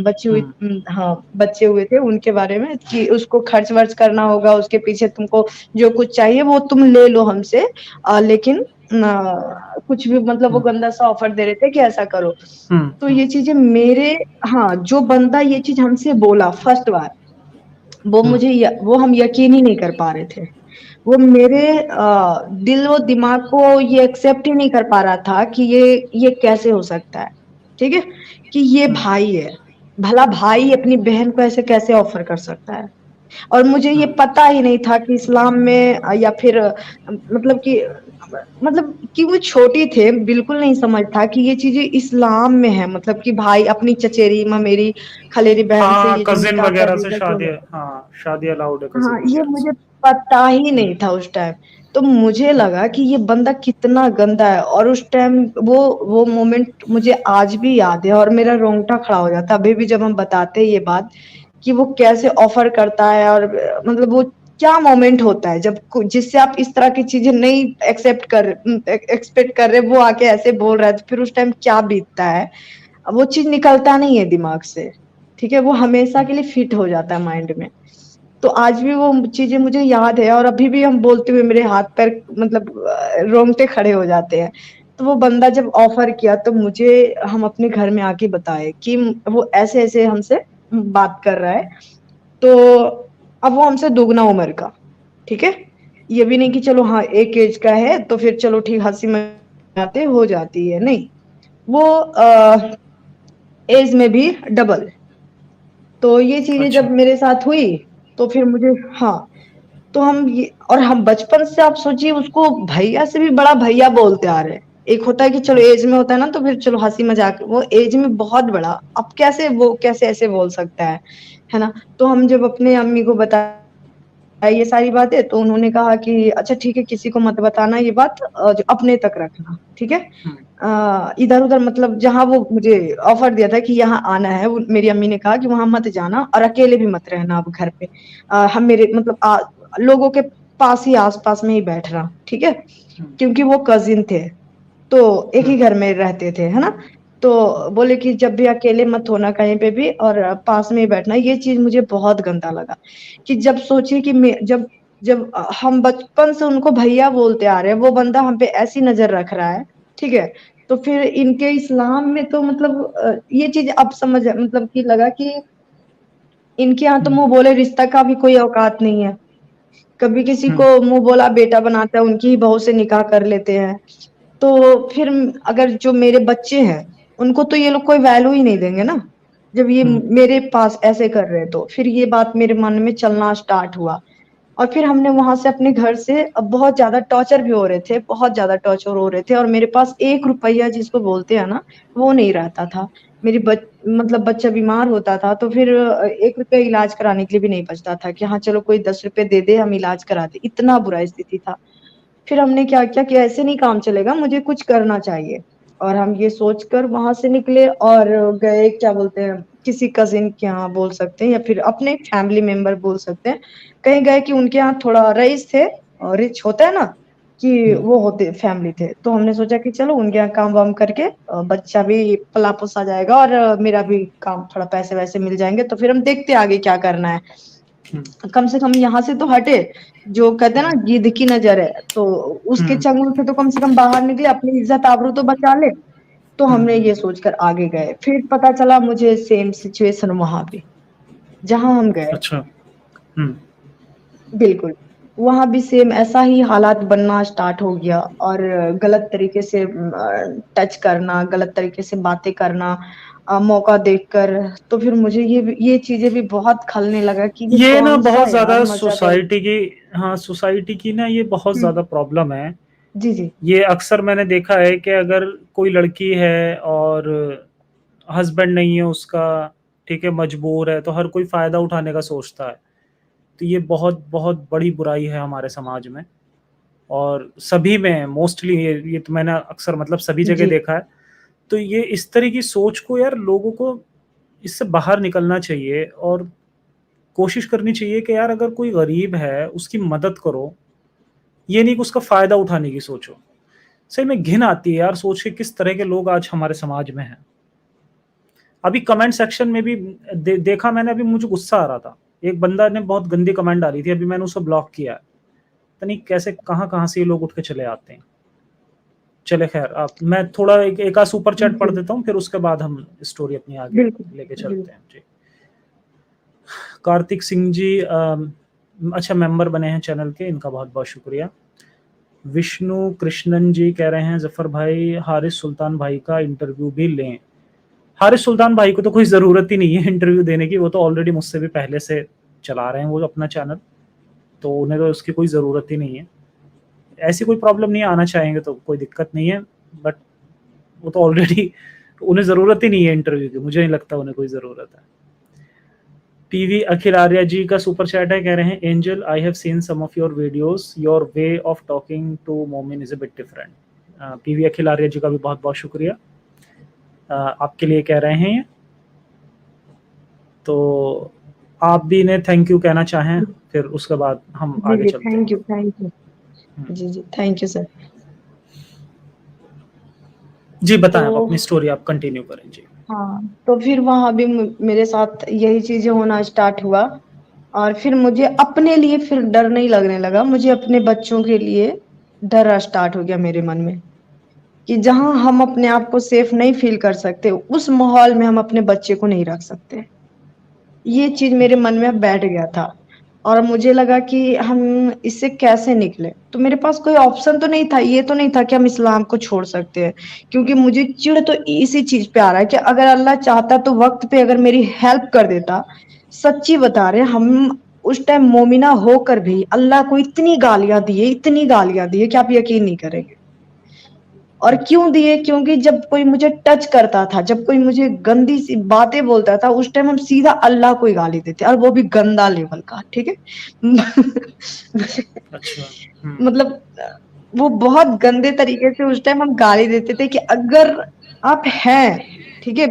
बच्ची हुई हाँ, बच्चे हुए थे उनके बारे में कि उसको खर्च-वर्च करना होगा, उसके पीछे तुमको जो कुछ चाहिए वो तुम ले लो हमसे लेकिन कुछ भी मतलब वो गंदा-सा ऑफ़र दे रहे थे कि ऐसा करो। तो ये चीज़ें मेरे हाँ, जो बंदा ये चीज़ हमसे बोला फर्स्ट बार, वो हम यकीन ही नहीं कर पा रहे थे। वो मेरे दिल व दिमाग को ये एक्सेप्ट ही नहीं कर पा रहा था कि ये कैसे हो सकता है, ठीक है? कि ये भाई है, भला भाई अपनी बहन को ऐसे कैसे ऑफ़र कर सकता है? और मुझे ये पता ही नहीं था कि इस्लाम में या फिर मतलब कि वो छोटी थे, बिल्कुल नहीं समझ था कि ये चीज़ें इस्लाम में है मतलब कि भाई अपनी चचेरी, ममेरी, खलेरी बहन से हाँ, ये जो कज़िन निकाह कर वगैरह से लेगा तो शादी, हाँ, शादी अलाउड है हाँ, कज़िन ये वगैरह से। मुझे पता ही नहीं था उस टाइम। तो मुझे लगा कि ये बंदा कितना गंदा है और उस टाइम वो मोमेंट मुझे आज भी याद है और मेरा रोंगटा खड़ा हो जाता है। अभी भी जब हम बताते हैं ये बात कि वो कैसे ऑफ़र करता है और मतलब वो क्या मोमेंट होता है जब कु जिससे आप इस तरह की चीज़ें नहीं एक्सपेक्ट कर रहे, वो आके ऐसे बोल रहा है, तो फिर उस टाइम क्या बीतता है? वो चीज़ निकलता नहीं है दिमाग से, ठीक है? वो हमेशा के लिए फिट हो जाता है माइंड में। तो आज भी वो चीज़ें मुझे याद है और अभी भी हम बोलते हुए मेरे हाथ-पैर मतलब रोंगटे खड़े हो जाते हैं। तो वो बंदा जब ऑफ़र किया तो मुझे हम अपने घर में आके बताए कि वो ऐसे-ऐसे हमसे बात कर रहा है। तो अब वो हमसे दोगुना उम्र का, ठीक है? ये भी नहीं कि चलो हाँ, एक ऐज का है तो फिर चलो ठीक हँसी-मज़ाक हो जाती है, नहीं। वो ऐज में भी डबल। तो ये चीज़ें अच्छा। जब मेरे साथ हुई, तो फिर मुझे हाँ, तो हम ये और हम बचपन से आप सोचिए उसको भैया से भी बड़ा भैया बोलते आ रहे हैं। एक होता है कि चलो ऐज में होता है ना तो फिर चलो हँसी-मज़ाक वो ऐज में बहुत बड़ा, अब कैसे ऐसे बोल सकता है ना? तो हम जब अपने अम्मी को ये सारी बातें तो उन्होंने कहा कि अच्छा ठीक है किसी को मत बताना ये बात जो अपने तक रखना, ठीक है? इधर-उधर मतलब जहाँ वो मुझे ऑफ़र दिया था कि यहाँ आना है, वो मेरी अम्मी ने कहा कि वहाँ मत जाना और अकेले भी मत रहना अब घर पे। हम मेरे मतलब लोगों के पास ही आस-पास में ही बैठना, ठीक है? क्योंकि वो कज़िन थे, तो एक ही घर में रहते थे, है ना? तो बोले कि जब भी अकेले मत होना कहीं पे भी और पास में ही बैठना, ये चीज़ मुझे बहुत गंदा लगा, कि जब सोचिए कि मैं जब जब हम बचपन से उनको भैया बोलते आ रहे हैं, वो बंदा हम पे ऐसी नज़र रख रहा है, ठीक है? तो फिर इनके इस्लाम में तो मतलब ये चीज़ अब समझ मतलब कि लगा कि इनके यहाँ तो मुँह बोले रिश्ता का भी कोई औकात नहीं है। कभी किसी को मुँह बोला बेटा बनाता है, उनकी ही बहू से निकाह कर लेते हैं। तो फिर अगर जो मेरे बच्चे हैं, उनको तो ये लोग कोई वैल्यू ही नहीं देंगे ना, जब ये मेरे पास ऐसे कर रहे हैं तो। फिर ये बात मेरे मन में चलना स्टार्ट हुआ और फिर हमने वहाँ से अपने घर से बहुत ज़्यादा टॉर्चर भी हो रहे थे, बहुत ज़्यादा टॉर्चर हो रहे थे और मेरे पास ₹1 जिसको बोलते हैं ना, वो नहीं रहता था। मेरी मतलब बच्चा बीमार होता था तो फिर ₹1 इलाज कराने के लिए भी नहीं बचता था कि हाँ, चलो कोई ₹10 दे दे, हम इलाज करा दें, इतना बुरा स्थिति था। फिर हमने क्या किया कि ऐसे नहीं काम चलेगा, मुझे कुछ करना चाहिए और हम ये सोचकर वहाँ से निकले और गए क्या बोलते हैं, किसी कज़िन के यहाँ बोल सकते हैं या फिर अपने फैमिली मेंबर बोल सकते हैं। कहीं गए कि उनके यहाँ थोड़ा रईस थे रिच होता है ना, कि वो होते फैमिली थे। तो हमने सोचा कि चलो उनके यहाँ काम-वाम करके बच्चा भी पला-पोसा जाएगा और मेरा भी काम थोड़ा पैसे-वैसे मिल जाएँगे, तो फिर हम देखते हैं आगे क्या करना है। कम से कम यहाँ से तो हटे, जो कहते हैं ना गिद्ध की नज़र है, तो उसके चंगुल से तो कम से कम बाहर निकले, अपनी इज़्ज़त आबरू तो बचा ले। तो हमने ये सोचकर आगे गए। फिर पता चला मुझे सेम सिचुएशन वहाँ पे, जहाँ हम गए। अच्छा। हुँ। बिल्कुल, वहाँ भी सेम ऐसा ही हालात बनना स्टार्ट हो गया और गलत तरीके से टच करना, गलत तरीके से बातें करना मौका देखकर, तो फिर मुझे ये चीज़ें भी बहुत खलने लगा कि ये ये ना कौन-सा बहुत यार ज़्यादा मज़हब है। सोसाइटी की, हाँ, सोसाइटी की ना ये बहुत हुँ, ज़्यादा प्रॉब्लम है। जी, जी। ये अक्सर मैंने देखा है कि अगर कोई लड़की है और हस्बैंड नहीं है उसका, ठीक है, मजबूर है, तो हर कोई फ़ायदा उठाने का सोचता है। तो ये बहुत बहुत बड़ी बुराई है हमारे समाज में और सभी में मोस्टली ये तो मैंने अक्सर मतलब सभी जगह जी, देखा है। तो ये इस तरह की सोच को यार लोगों को इससे बाहर निकलना चाहिए और कोशिश करनी चाहिए कि यार अगर कोई गरीब है, उसकी मदद करो, ये नहीं कि उसका फ़ायदा उठाने की सोचो। सही में घिन आती है यार सोच के किस तरह के लोग आज हमारे समाज में हैं। अभी कमेंट सेक्शन में भी देखा मैंने, अभी मुझे गुस्सा आ रहा था, एक बंदा ने बहुत गंदी कमेंट डाली थी, अभी मैंने उसे ब्लॉक किया है। पता नहीं कैसे कहाँ से ये लोग उठ के चले आते हैं। चले खैर, आप मैं थोड़ा एक आध सुपर चैट पढ़ देता हूँ, फिर उसके बाद हम स्टोरी अपनी आगे बिल्कुल, लेके चलते हैं जी। कार्तिक सिंह जी अच्छा मेंबर बने हैं चैनल के, इनका बहुत बहुत शुक्रिया। विष्णु कृष्णन जी कह रहे हैं जफर भाई हारिस सुल्तान भाई का इंटरव्यू भी लें। हारिस सुल्तान भाई को तो कोई ज़रूरत ही नहीं है इंटरव्यू देने की, वो तो ऑलरेडी मुझसे भी पहले से चला रहे हैं वो अपना चैनल, तो उन्हें तो उसकी कोई ज़रूरत ही नहीं है। ऐसी कोई प्रॉब्लम नहीं है, आना चाहेंगे तो कोई दिक्कत नहीं है, बट वो तो ऑलरेडी उन्हें ज़रूरत ही नहीं है इंटरव्यू की, मुझे नहीं लगता उन्हें कोई ज़रूरत है। पीवी अखिल आर्या जी का सुपर चैट है, कह रहे हैं Angel I have seen some of your videos, your way of talking to Momin is a bit different. PV Akhil Arya ji का भी बहुत बहुत शुक्रिया, आपके लिए कह रहे हैं। तो आप भी इन्हें थैंक यू कहना चाहें, फिर उसके बाद हम आगे चलते हैं। थैंक यू जी थैंक यू सर। जी बताएं, तो आप अपनी स्टोरी आप कंटिन्यू करें जी। हाँ, तो फिर वहाँ भी मेरे साथ यही चीजें होना स्टार्ट हुआ, और फिर मुझे अपने लिए फिर डर नहीं लगने लगा, मुझे अपने बच्चों के लिए डर स्टार्ट हो गया मेरे मन में, कि जहाँ हम अपने आप को सेफ नहीं फील कर सकते, उस माहौल में हम अपने बच्चे को नहीं रख सकते। ये चीज मेरे मन में बैठ गया था, और मुझे लगा कि हम इससे कैसे निकले। तो मेरे पास कोई ऑप्शन तो नहीं था, ये तो नहीं था कि हम इस्लाम को छोड़ सकते हैं, क्योंकि मुझे चिढ़ तो इसी चीज पे आ रहा है कि अगर अल्लाह चाहता तो वक्त पे अगर मेरी हेल्प कर देता। सच्ची बता रहे, हम उस टाइम मोमिना होकर भी अल्लाह को इतनी गालियां दिए कि आप यकीन नहीं करेंगे। और क्यों दिए? क्योंकि जब कोई मुझे टच करता था, जब कोई मुझे गंदी सी बातें बोलता था, उस टाइम हम सीधा अल्लाह को ही गाली देते, और वो भी गंदा लेवल का, ठीक है। अच्छा। मतलब वो बहुत गंदे तरीके से उस टाइम हम गाली देते थे कि अगर आप हैं, ठीक है,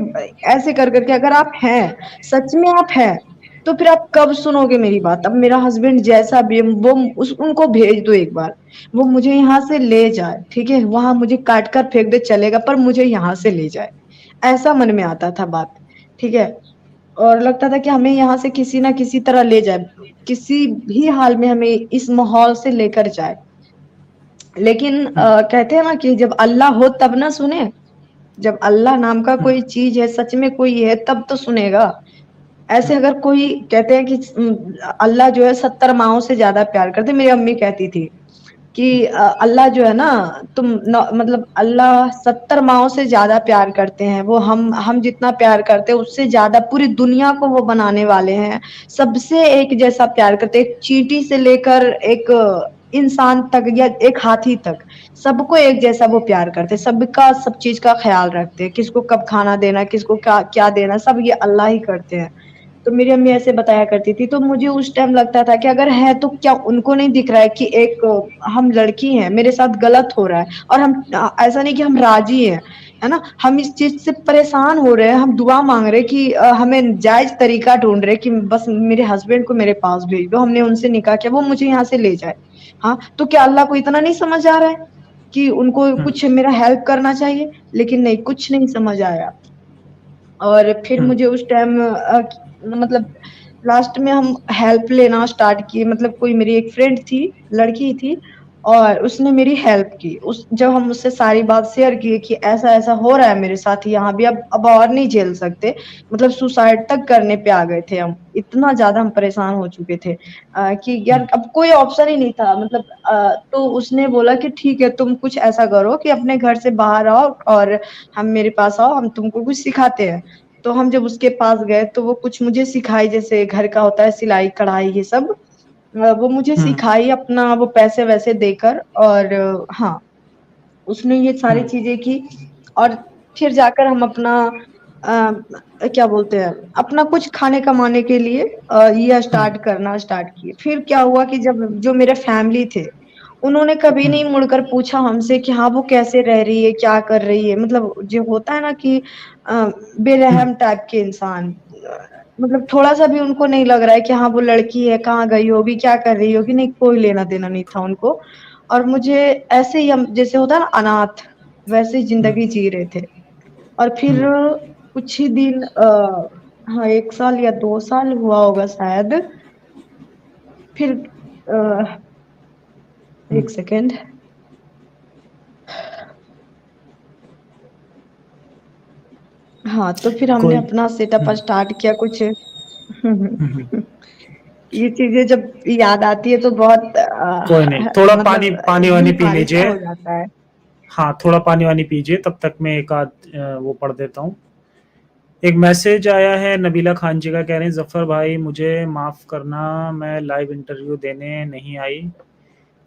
ऐसे कर करके अगर आप हैं, सच में आप हैं, तो फिर आप कब सुनोगे मेरी बात? अब मेरा हस्बैंड जैसा भी वो उनको भेज दो एक बार, वो मुझे यहाँ से ले जाए, ठीक है, वहां मुझे काट कर फेंक दे चलेगा, पर मुझे यहाँ से ले जाए, ऐसा मन में आता था बात, ठीक है। और लगता था कि हमें यहाँ से किसी ना किसी तरह ले जाए, किसी भी हाल में हमें इस माहौल से लेकर जाए। लेकिन कहते हैं ना कि जब अल्लाह हो तब ना सुने, जब अल्लाह नाम का कोई चीज है, सच में कोई है, तब तो सुनेगा। ऐसे अगर कोई कहते हैं कि अल्लाह जो है 70 माओं से ज्यादा प्यार करते, मेरी अम्मी कहती थी कि अल्लाह जो है ना, मतलब अल्लाह 70 माओं से ज्यादा प्यार करते हैं वो, हम जितना प्यार करते हैं उससे ज्यादा पूरी दुनिया को वो बनाने वाले हैं, सबसे एक जैसा प्यार करते हैं, एक चींटी से लेकर एक इंसान तक या एक हाथी तक, सबको एक जैसा वो प्यार करते हैं, सबका सब चीज का ख्याल रखते हैं, किसको कब खाना देना, किसको क्या देना, सब ये अल्लाह ही करते हैं। तो मेरी अम्मी ऐसे बताया करती थी, तो मुझे उस टाइम लगता था कि अगर है तो क्या उनको नहीं दिख रहा है कि एक हम लड़की हैं, मेरे साथ गलत हो रहा है, और हम ऐसा नहीं कि हम राजी हैं, है ना, हम इस चीज से परेशान हो रहे हैं, हम दुआ मांग रहे हैं कि हमें जायज तरीका ढूंढ रहे कि बस मेरे हस्बैंड को मेरे पास भेज दो, हमने उनसे निकाह किया, वो मुझे यहाँ से ले जाए। हाँ, तो क्या अल्लाह को इतना नहीं समझ आ रहा है कि उनको कुछ मेरा हेल्प करना चाहिए? लेकिन नहीं, कुछ नहीं समझ आया। और फिर मुझे उस टाइम मतलब लास्ट में हम हेल्प लेना स्टार्ट किए, मतलब कोई मेरी एक फ्रेंड थी, लड़की थी, और उसने मेरी हेल्प की। जब हम उससे सारी बात शेयर की कि ऐसा ऐसा हो रहा है मेरे साथ यहाँ भी, अब और नहीं झेल सकते, मतलब सुसाइड तक करने पे आ गए थे हम, इतना ज्यादा हम परेशान हो चुके थे कि यार अब कोई ऑप्शन ही नहीं था, मतलब तो उसने बोला कि ठीक है, तुम कुछ ऐसा करो कि अपने घर से बाहर आओ और हम मेरे पास आओ, हम तुमको कुछ सिखाते हैं। तो हम जब उसके पास गए तो वो कुछ मुझे सिखाई, जैसे घर का होता है सिलाई कढ़ाई ये सब, वो मुझे सिखाई अपना वो पैसे वैसे देकर, और हाँ, उसने ये सारी चीजें की, और फिर जाकर हम अपना क्या बोलते हैं, अपना कुछ खाने कमाने के लिए ये स्टार्ट किए। फिर क्या हुआ कि जब जो मेरे फैमिली थे, उन्होंने कभी नहीं मुड़कर पूछा हमसे कि हाँ वो कैसे रह रही है, क्या कर रही है, मतलब जो होता है ना कि बेरहम टाइप के इंसान, मतलब थोड़ा सा भी उनको नहीं लग रहा है कि हाँ वो लड़की है, कहाँ गई होगी, क्या कर रही होगी, नहीं, कोई लेना देना नहीं था उनको। और मुझे ऐसे ही हम जैसे होता है ना अनाथ, वैसे ही ज़िंदगी जी रहे थे। और फिर कुछ ही दिन हाँ 1 साल या 2 साल हुआ होगा शायद। फिर 1 सेकंड। हाँ, तो फिर हमने कोई अपना सेटअप स्टार्ट किया कुछ। हम्म, ये चीज़ें जब याद आती है तो बहुत कोई नहीं, थोड़ा पानी मतलब पानी वानी दिल पी भारी सा लीजिए। हो जाता है। हाँ, थोड़ा पानी वानी पीजिए, तब तक मैं एक आध वो पढ़ देता हूँ। एक मैसेज आया है नबीला खान जी का, कह रहे हैं जफर भाई मुझे माफ़ करना, मैं लाइव इंटरव्यू देने नहीं आई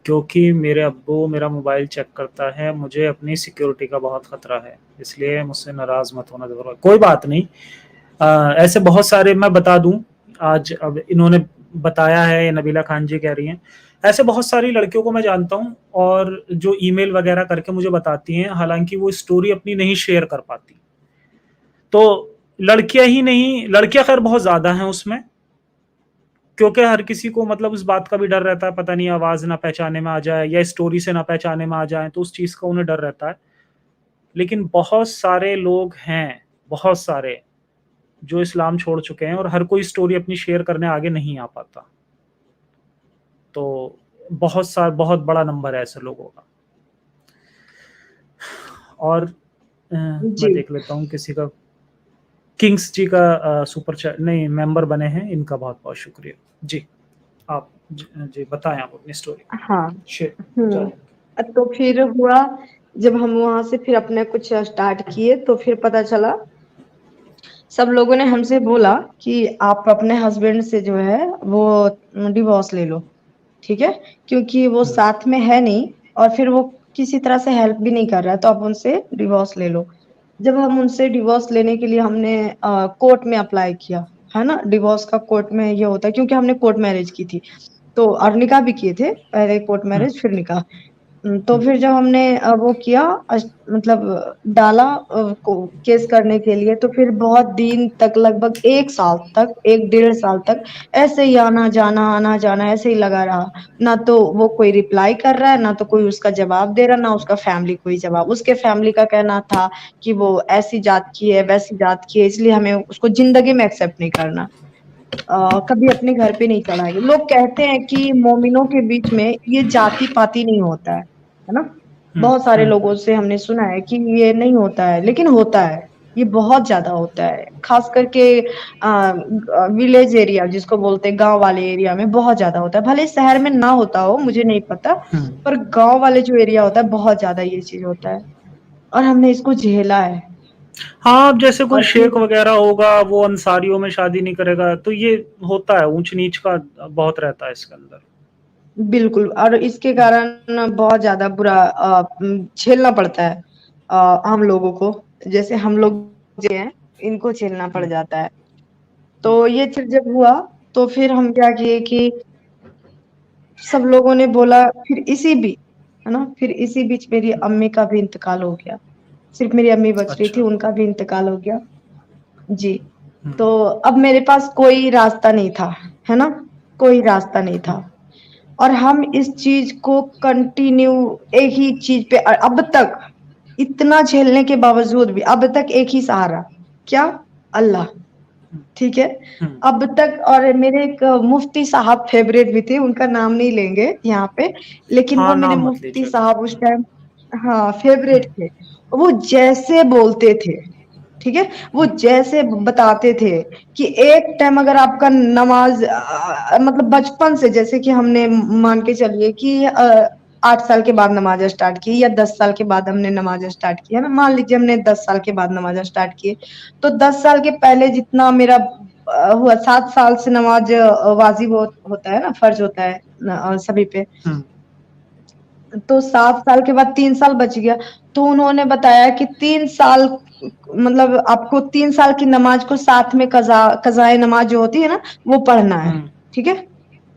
क्योंकि मेरे अब्बू मेरा मोबाइल चेक करता है, मुझे अपनी सिक्योरिटी का बहुत खतरा है, इसलिए मुझसे नाराज़ मत होना जफर भाई। कोई बात नहीं, ऐसे बहुत सारे मैं बता दूं, आज अब इन्होंने बताया है, नबीला खान जी कह रही हैं, ऐसे बहुत सारी लड़कियों को मैं जानता हूं और जो ईमेल वगैरह करके मुझे बताती हैं, हालांकि वो स्टोरी अपनी नहीं शेयर कर पाती। तो लड़कियां ही नहीं, लड़कियां खैर बहुत ज्यादा हैं उसमें, क्योंकि हर किसी को मतलब उस बात का भी डर रहता है, पता नहीं आवाज ना पहचाने में आ जाए या स्टोरी से ना पहचाने में आ जाए, तो उस चीज का उन्हें डर रहता है। लेकिन बहुत सारे लोग हैं, बहुत सारे, जो इस्लाम छोड़ चुके हैं और हर कोई स्टोरी अपनी शेयर करने आगे नहीं आ पाता। तो बहुत बड़ा नंबर है ऐसे लोगों का। और मैं जी। देख लेता हूँ किसी का, किंग्स जी का सुपर चैट नहीं, मेंबर बने हैं, इनका बहुत बहुत शुक्रिया जी। आप जी बताएं, आप अपनी स्टोरी हाँ। शेयर हुँ। करें। तो फिर हुआ, जब हम वहाँ से फिर अपने कुछ स्टार्ट किए तो फिर पता चला, सब लोगों ने हमसे बोला कि आप अपने हस्बैंड से जो है वो डिवोर्स ले लो, ठीक है? क्योंकि वो साथ में है नहीं और फिर वो किसी तरह से हेल्प भी नहीं कर रहा है, तो आप उनसे डिवोर्स ले लो। जब हम उनसे डिवोर्स लेने के लिए हमने कोर्ट में अप्लाई किया, है ना? डिवोर्स का कोर्ट में ये होता है, क्योंकि हमने कोर्ट मैरिज की थी। तो और निकाह भी किए थे, पहले कोर्ट मैरिज फिर निकाह। तो फिर जब हमने वो किया मतलब डाला को केस करने के लिए, तो फिर बहुत दिन तक, लगभग 1 साल तक, 1 डेढ़ साल तक ऐसे ही आना जाना ऐसे ही लगा रहा। ना तो वो कोई रिप्लाई कर रहा है, ना तो कोई उसका जवाब दे रहा, ना उसका फैमिली कोई जवाब। उसके फैमिली का कहना था कि वो ऐसी जात की है, वैसी जात की है, इसलिए हमें उसको ज़िंदगी में एक्सेप्ट नहीं करना। कभी अपने घर पे नहीं चढ़ाएँगे। लोग कहते हैं कि मोमिनों के बीच में ये जाति-पाति नहीं होता है ना? बहुत सारे लोगों से हमने सुना है कि ये नहीं होता है, लेकिन होता है। ये बहुत ज़्यादा होता है। ख़ास करके विलेज एरिया जिसको बोलते हैं, गाँव वाले एरिया में बहुत ज़्यादा होता है। भले शहर में ना होता हो, मुझे नहीं पता, पर गाँव वाले जो एरिया होता है, बहुत ज़्यादा ये चीज़ होता है और हमने इसको झेला है। हाँ, अब जैसे कोई और शेख फिर वगैरह होगा, वो अंसारियों में शादी नहीं करेगा, तो ये होता है, ऊंच नीच का बहुत रहता है इसके अंदर। बिल्कुल, और इसके कारण बहुत ज़्यादा बुरा झेलना पड़ता है हम लोगों को। जैसे हम लोग जो हैं, इनको झेलना पड़ जाता है। तो ये चीज़ जब हुआ, तो फिर हम क्या किए कि सब लोगों ने बोला, फिर इसी बीच, है ना? फिर इसी बीच मेरी अम्मी का भी इंतकाल हो गया। सिर्फ़ मेरी अम्मी बच रही थी, अच्छा। उनका भी इंतकाल हो गया। जी। तो अब मेरे पास कोई रास्ता नहीं था, है ना? कोई रास्ता नहीं था। और हम इस चीज़ को कंटिन्यू एक ही चीज़ पे अब तक इतना झेलने के बावजूद भी अब तक एक ही सहारा, क्या? अल्लाह, ठीक है? अब तक। और मेरे एक मुफ्ती साहब फ़ेवरेट भी थे, उनका नाम नहीं लेंगे यहाँ पे, लेकिन वो हाँ, मेरे नाम मत मुफ्ती लीजिएगा। साहब उस टाइम, हाँ, फ़ेवरेट थे। वो जैसे बोलते थे, ठीक है? वो जैसे बताते थे कि एक टाइम अगर आपका नमाज़ मतलब बचपन से, जैसे कि हमने मान के चलिए कि 8 साल के बाद नमाज़ स्टार्ट की या 10 साल के बाद हमने नमाज़ स्टार्ट की, है ना? मान लीजिए हमने 10 साल के बाद नमाज़ स्टार्ट की, तो 10 साल के पहले जितना मेरा हुआ, 7 साल से नमाज़ वाजिब होता है ना, फ़र्ज़ होता है सभी पे। तो 7 साल के बाद 3 साल बच गया, तो उन्होंने बताया कि 3 साल मतलब आपको 3 साल की नमाज़ को साथ में कज़ाए नमाज़ जो होती है ना, वो पढ़ना है, ठीक है?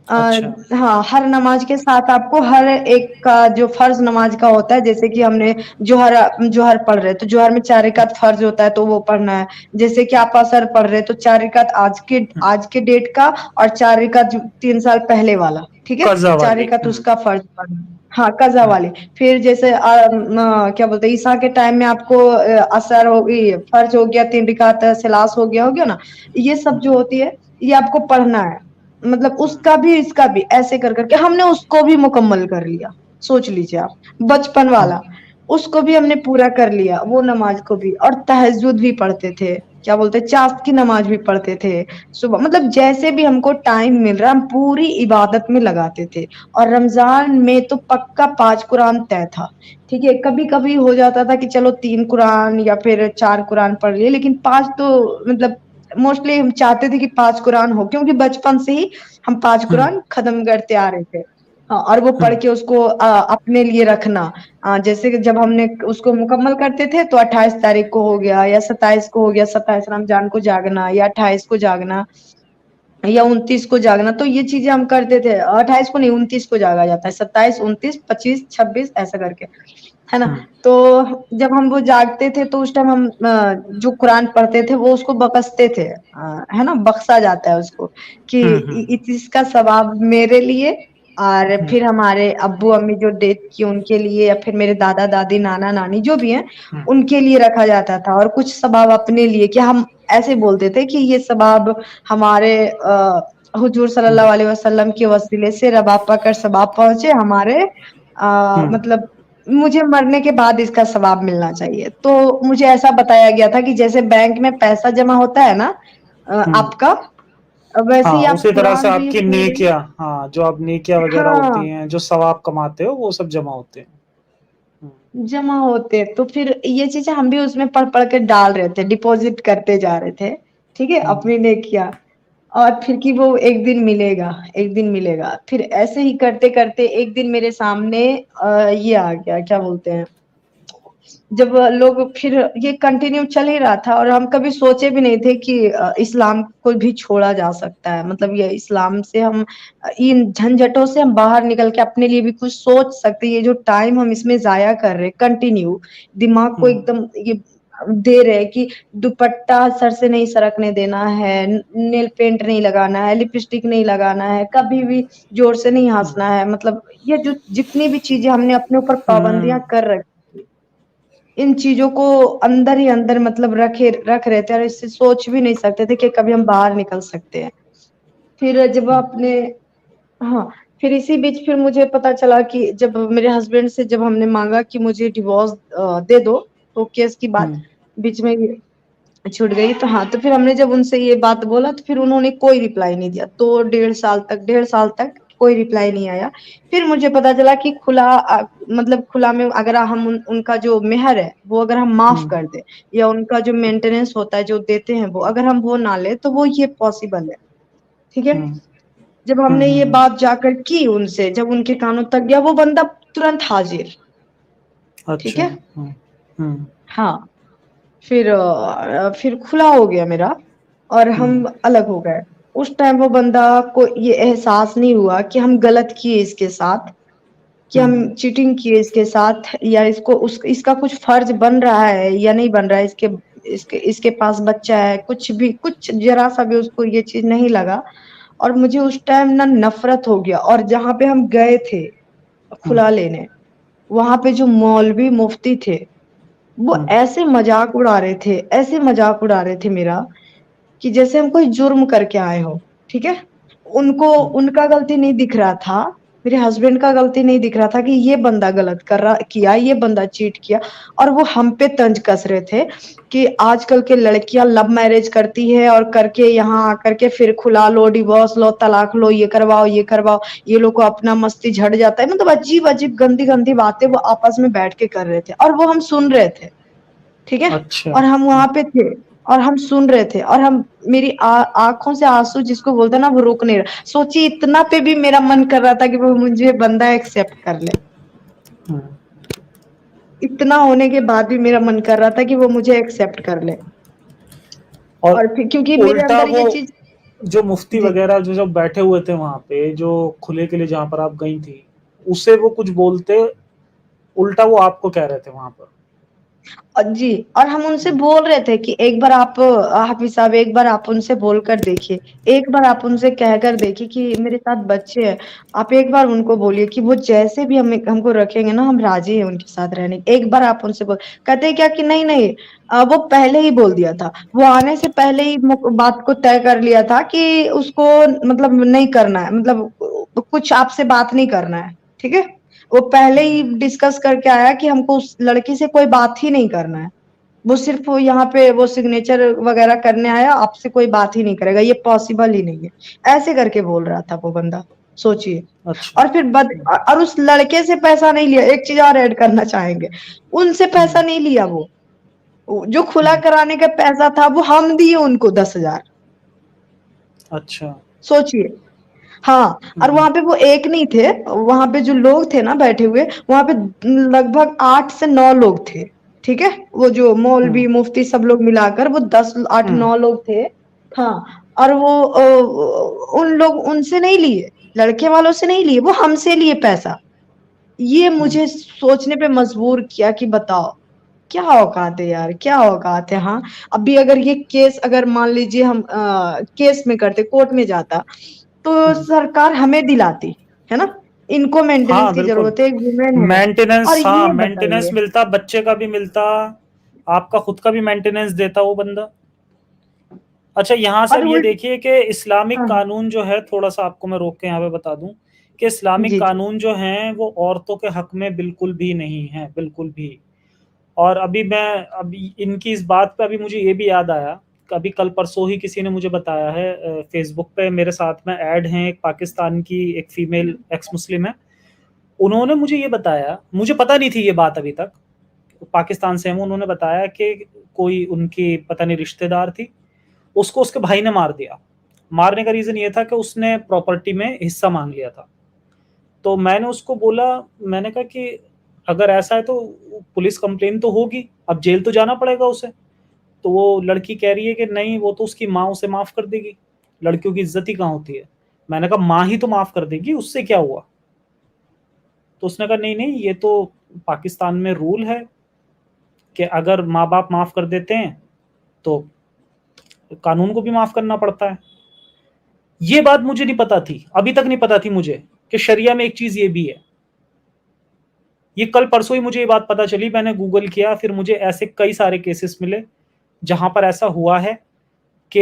अच्छा। हाँ, हर नमाज़ के साथ आपको हर एक का जो फ़र्ज़ नमाज़ का होता है, जैसे कि हमने जोहर पढ़ रहे हैं, तो जोहर में 4 रिकात फ़र्ज़ होता है, तो वो पढ़ना है। जैसे कि आप असर पढ़ रहे हैं, तो 4 रिकात आज के डेट का और 4 रिकात जो 3 साल पहले वाला, ठीक है? कज़ा 4 वाली। रिकात उसका फ़र्ज़ पढ़ना है। हाँ, कज़ा वाली। फिर जैसे क्या बोलते हैं, ईसा के टाइम में आपको असर हो गई, फर्ज हो गया, 3 रिकात सिलास हो गया ना, ये सब जो होती है, ये आपको पढ़ना है। मतलब उसका भी इसका भी ऐसे कर करके हमने उसको भी मुकम्मल कर लिया। सोच लीजिए आप, बचपन वाला उसको भी हमने पूरा कर लिया, वो नमाज को भी। और तहज्जुद भी पढ़ते थे, क्या बोलते हैं, चाँद की नमाज भी पढ़ते थे सुबह। मतलब जैसे भी हमको टाइम मिल रहा, हम पूरी इबादत में लगाते थे। और रमजान में तो पक्का 5 कुरान तय था, ठीक है। कभी-कभी हो जाता था कि चलो 3 कुरान या फिर 4 कुरान पढ़ लिए, लेकिन 5 तो मतलब मोस्टली हम चाहते थे कि 5 कुरान हो, क्योंकि बचपन से ही हम 5 कुरान खत्म करते आ रहे थे। हाँ, और वो पढ़ के उसको अपने लिए रखना। जैसे कि जब हमने उसको मुकम्मल करते थे तो 28 तारीख को हो गया या 27 को हो गया, 27 रमजान को जागना या 28 को जागना या 29 को जागना। तो ये चीजें हम करते थे। 28 को नहीं, 29 को जागा जाता है, 27, 29, 25, 26 ऐसा करके, है ना। तो जब हम वो जागते थे तो उस टाइम हम जो कुरान पढ़ते थे वो उसको बकसते थे, है ना, बख्शा जाता है उसको कि इसका सवाब मेरे लिए, और फिर हमारे अब्बू अम्मी जो डेथ की उनके लिए, या फिर मेरे दादा दादी नाना नानी जो भी हैं उनके लिए रखा जाता था। और कुछ सवाब अपने लिए, कि हम ऐसे बोलते थे कि ये सवाब हमारे हुजूर सल्लल्लाहु अलैहि वसल्लम के वसीले से रबा पाकर सवाब पहुंचे हमारे, मतलब मुझे मरने के बाद इसका सवाब मिलना चाहिए। तो मुझे ऐसा बताया गया था कि जैसे बैंक में पैसा जमा होता है ना आपका, वैसे हाँ, ही आप उसी तरह से कुरान भी आपकी पूरे, नेकियां, हाँ, जो आप नेकियां वगैरह हाँ, होती हैं, जो सवाब कमाते हो, वो सब जमा होते हैं। जमा होते। तो फिर ये चीजें हम भी उसमें पढ़ पढ़ के डाल रहे थे, डिपॉजिट करते जा रहे थे, ठीक है, अपनी नेकिया। और फिर कि वो एक दिन मिलेगा, एक दिन मिलेगा। फिर ऐसे ही करते करते एक दिन मेरे सामने ये आ गया, क्या बोलते हैं, जब लोग, फिर ये कंटिन्यू चल ही रहा था। और हम कभी सोचे भी नहीं थे कि इस्लाम को भी छोड़ा जा सकता है। मतलब ये इस्लाम से हम इन झंझटों से हम बाहर निकल के अपने लिए भी कुछ सोच सकते हैं। ये जो टाइम हम इसमें जाया कर रहे, कंटिन्यू दिमाग को एकदम ये दे रहे कि दुपट्टा सर से नहीं सरकने देना है, नेल पेंट नहीं लगाना है, लिपस्टिक नहीं लगाना है, कभी भी जोर से नहीं हंसना है। मतलब ये जो जितनी भी चीजें हमने अपने ऊपर पाबंदियां कर रखी, इन चीजों को अंदर ही अंदर मतलब रख रहे थे, और इससे सोच भी नहीं सकते थे कि कभी हम बाहर निकल सकते हैं। फिर जब आपने, हाँ, फिर इसी बीच फिर मुझे पता चला कि जब मेरे हस्बैंड से जब हमने मांगा कि मुझे डिवोर्स दे दो, तो केस की बात बीच में छूट गई। तो हाँ, तो फिर हमने जब उनसे ये बात बोला तो फिर उन्होंने कोई रिप्लाई नहीं दिया। तो 1.5 साल तक कोई रिप्लाई नहीं आया। फिर मुझे पता चला कि मतलब खुला में अगर हम उनका जो मेहर है वो अगर हम माफ कर दे, या उनका जो मेंटेनेंस होता है जो देते हैं वो अगर हम वो ना ले, तो वो ये पॉसिबल है, ठीक है। जब हमने ये बात जाकर की उनसे, जब उनके कानों तक गया, वो बंदा तुरंत हाजिर, ठीक अच्छा। है। हाँ, फिर खुला हो गया मेरा, और हम अलग हो गए। उस टाइम वो बंदा को ये एहसास नहीं हुआ कि हम गलत किए इसके साथ, कि हम चीटिंग किए इसके साथ, या इसका कुछ फर्ज बन रहा है या नहीं बन रहा है। इसके पास बच्चा है, कुछ भी, कुछ जरा सा भी उसको ये चीज नहीं लगा। और मुझे उस टाइम ना नफरत हो गया। और जहाँ पे हम गए थे खुला लेने, वहां पे जो मौलवी मुफ्ती थे, वो ऐसे मजाक उड़ा रहे थे, ऐसे मजाक उड़ा रहे थे मेरा, कि जैसे हम कोई जुर्म करके आए हो, ठीक है। उनको उनका गलती नहीं दिख रहा था, मेरे हस्बैंड का गलती नहीं दिख रहा था कि ये बंदा गलत किया, ये बंदा चीट किया। और वो हम पे तंज कस रहे थे कि आजकल के लड़कियां लव मैरिज करती है, और करके यहाँ आकर के फिर खुला लो, डिवोर्स लो, तलाक लो, ये करवाओ, ये करवाओ, ये लोग को अपना मस्ती झड़ जाता है। मतलब अजीब अजीब गंदी गंदी बातें वो आपस में बैठ के कर रहे थे, और वो हम सुन रहे थे, ठीक है। अच्छा। और हम वहां पे थे, और हम सुन रहे थे, और हम मेरी आंखों से आंसू जिसको बोलते हैं ना, वो रुक नहीं रहा। सोचिए, इतना पे भी मेरा मन कर रहा था कि वो मुझे बंदा एक्सेप्ट कर ले। इतना होने के बाद भी मेरा मन कर रहा था कि वो मुझे एक्सेप्ट कर ले। और और फिर क्योंकि मेरे उल्टा अंदर वो ये चीज, जो मुफ्ती जी, वगैरह जो जब बैठे हुए थे वहां पे, जो खुले के लिए जहां पर आप गई थी, उससे वो कुछ बोलते, उल्टा वो आपको कह रहे थे वहां पर? जी, और हम उनसे बोल रहे थे कि एक बार आप हाफिज़ साहब, एक बार आप उनसे बोलकर देखिए, एक बार आप उनसे कहकर देखिए कि मेरे साथ बच्चे हैं, आप एक बार उनको बोलिए कि वो जैसे भी हमको रखेंगे ना, हम राज़ी हैं उनके साथ रहने। एक बार आप उनसे बोल कहते हैं क्या कि नहीं, वो पहले ही बोल दिया था। वो आने से पहले ही बात को तय कर लिया था कि उसको मतलब नहीं करना है, मतलब कुछ आपसे बात नहीं करना है, ठीक है? वो पहले ही डिस्कस करके आया कि हमको उस लड़की से कोई बात ही नहीं करना है। वो सिर्फ़ यहाँ पे वो सिग्नेचर वग़ैरह करने आया, आपसे कोई बात ही नहीं करेगा, ये पॉसिबल ही नहीं है। ऐसे करके बोल रहा था वो बंदा, सोचिए। अच्छा। और फिर और उस लड़के से पैसा नहीं लिया, एक चीज़ और ऐड करना चाहेंगे, उनसे पैसा नहीं लिया वो। जो खुला कराने का पैसा था, वो हम दिए उनको 10,000। अच्छा। सोचिए। हाँ, और वहाँ पे वो एक नहीं थे, वहाँ पे जो लोग थे ना बैठे हुए, वहाँ पे लगभग 8 से 9 लोग थे, ठीक है? वो जो मौलवी, मुफ्ती सब लोग मिलाकर वो 10 8-9 लोग थे। हाँ, और वो उन लोग उनसे नहीं लिए, लड़के वालों से नहीं लिए, वो हमसे लिए पैसा। ये मुझे सोचने पे मजबूर किया कि बताओ, क्या औकात है यार, क्या औकात है, हाँ? अभी अगर ये केस अगर मान लीजिए हम केस में करते, कोर्ट में जाता, तो सरकार हमें दिलाती, है ना? इनको मेंटेनेंस हाँ, की बिल्कुल। ज़रूरत है, एक वुमेन है। और मेंटेनेंस, हाँ, ये मेंटेनेंस बताइए मिलता, बच्चे का भी मिलता, आपका खुद का भी मेंटेनेंस देता वो बंदा। अच्छा, यहाँ से और अब ये देखिए कि इस्लामिक हाँ, कानून जो है, थोड़ा-सा आपको मैं रोक के यहाँ पे बता दूँ कि इस्लामिक जी, जी। कानून जो हैं, वो औरतों के हक में बिल्कुल भी नहीं हैं, बिल्कुल भी। और अभी इनकी इस बात पे अभी मुझे ये भी याद आया, अभी कल-परसों ही किसी ने मुझे बताया है, फ़ेसबुक पे मेरे साथ में ऐड हैं, एक पाकिस्तान की एक फीमेल एक्स मुस्लिम है। उन्होंने मुझे ये बताया, मुझे पता नहीं थी ये बात अभी तक, पाकिस्तान से हैं वो, उन्होंने बताया कि कोई उनकी पता नहीं रिश्तेदार थी, उसको उसके भाई ने मार दिया। मारने का रीज़न ये था कि उसने प्रॉपर्टी में हिस्सा माँग लिया था। तो मैंने उसको बोला, मैंने कहा कि अगर ऐसा है तो पुलिस कंप्लेन तो होगी, अब जेल तो जाना पड़ेगा उसे। तो वो लड़की कह रही है कि नहीं, वो तो उसकी माँ उसे माफ़ कर देगी, लड़कियों की इज़्ज़त ही कहाँ होती है। मैंने कहा माँ ही तो माफ़ कर देगी, उससे क्या हुआ? तो उसने कहा नहीं, नहीं, ये तो पाकिस्तान में रूल है कि अगर माँ-बाप माफ़ कर देते हैं, तो कानून को भी माफ़ करना पड़ता है। ये बात मुझे नहीं पता थी, अभी तक नहीं पता थी मुझे कि शरिया में एक चीज़ ये भी है। ये कल-परसों ही मुझे ये बात पता चली, मैंने गूगल किया, फिर मुझे ऐसे कई सारे केसेस मिले, जहाँ पर ऐसा हुआ है कि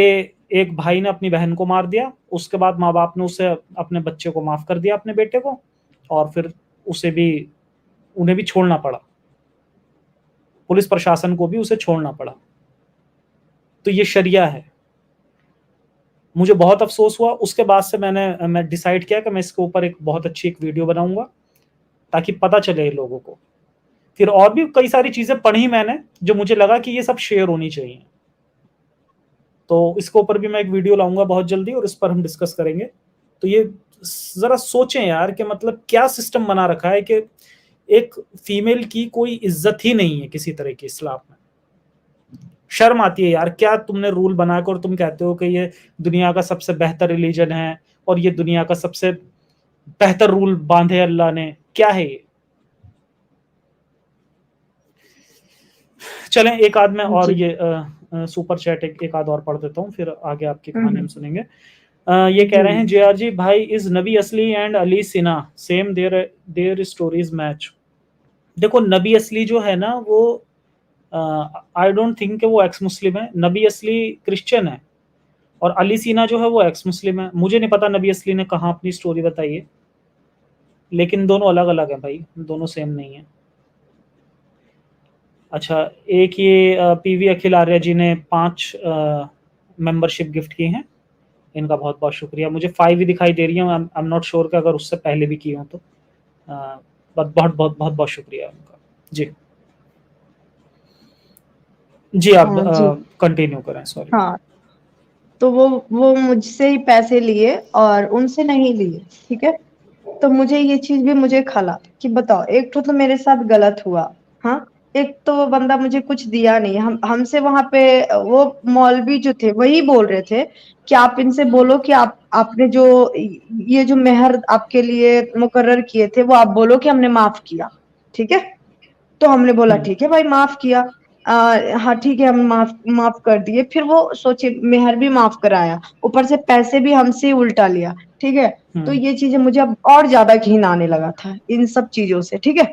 एक भाई ने अपनी बहन को मार दिया, उसके बाद माँ-बाप ने उसे अपने बच्चे को माफ़ कर दिया, अपने बेटे को, और फिर उसे भी उन्हें भी छोड़ना पड़ा। पुलिस प्रशासन को भी उसे छोड़ना पड़ा। तो ये शरिया है। मुझे बहुत अफ़सोस हुआ, उसके बाद से मैं डिसाइड किया कि मैं इसके ऊपर एक बहुत अच्छी एक वीडियो बनाऊँगा, ताकि पता चले लोगों को। फिर और भी कई सारी चीज़ें पढ़ी मैंने, जो मुझे लगा कि ये सब शेयर होनी चाहिए। तो इसके ऊपर भी मैं एक वीडियो लाऊँगा बहुत जल्दी, और इस पर हम डिस्कस करेंगे। तो ये ज़रा सोचें यार कि मतलब क्या सिस्टम बना रखा है कि एक फीमेल की कोई इज़्ज़त ही नहीं है किसी तरह की इस्लाम में। शर्म आती है यार, क्या तुमने रूल बनाकर और तुम कहते हो कि ये दुनिया का सबसे बेहतर रिलीजन है और ये दुनिया का सबसे बेहतर रूल बांधे अल्लाह ने, क्या है ये? चलें, एक आध मैं और जी। ये सुपर चैट एक आध और पढ़ देता हूँ, फिर आगे आपकी हुँ, कहानी हम हुँ। सुनेंगे। ये कह जी। रहे हैं जेआरजी भाई, इज नबी असली and Ali Sinha same, their stories match. देखो, नबी असली जो है ना, वो आई डोंट थिंक कि वो एक्स मुस्लिम है। नबी असली क्रिश्चियन है, और अली सीना जो है वो एक्स मुस्लिम है। मुझे नहीं पता नबी असली ने कहाँ अपनी स्टोरी बताई है, लेकिन दोनों अलग अलग हैं भाई, दोनों सेम नहीं है। अच्छा, एक ये पीवी अखिल आर्या जी ने 5 मेंबरशिप गिफ्ट की हैं, इनका बहुत बहुत शुक्रिया। मुझे 5 ही दिखाई दे रही है, आई एम नॉट श्योर कि अगर उससे पहले भी की हो तो, बहुत बहुत बहुत बहुत बहुत शुक्रिया उनका जी। जी, आप हाँ जी। कंटिन्यू करें, सॉरी। हाँ, तो वो मुझसे ही पैसे लिए और उनसे नहीं लिए, ठीक है? तो मुझे ये चीज़ भी मुझे खला कि बताओ, एक तो मेरे साथ गलत हुआ, हाँ? एक तो वो बंदा मुझे कुछ दिया नहीं, हमसे वहाँ पे वो मौलवी जो थे वही बोल रहे थे कि आप इनसे बोलो कि आपने जो ये जो मेहर आपके लिए मुकर्रर किए थे, वो आप बोलो कि हमने माफ़ किया, ठीक है? तो हमने बोला हम्म, ठीक है भाई, माफ किया। हाँ ठीक है, हम माफ माफ कर दिए। फिर वो सोचे मेहर भी माफ कराया, ऊपर से पैसे भी हमसे ही उल्टा लिया। ठीक है, तो हम्म, ये चीजें मुझे अब और ज्यादा घिन आने लगा था इन सब चीजों से। ठीक है,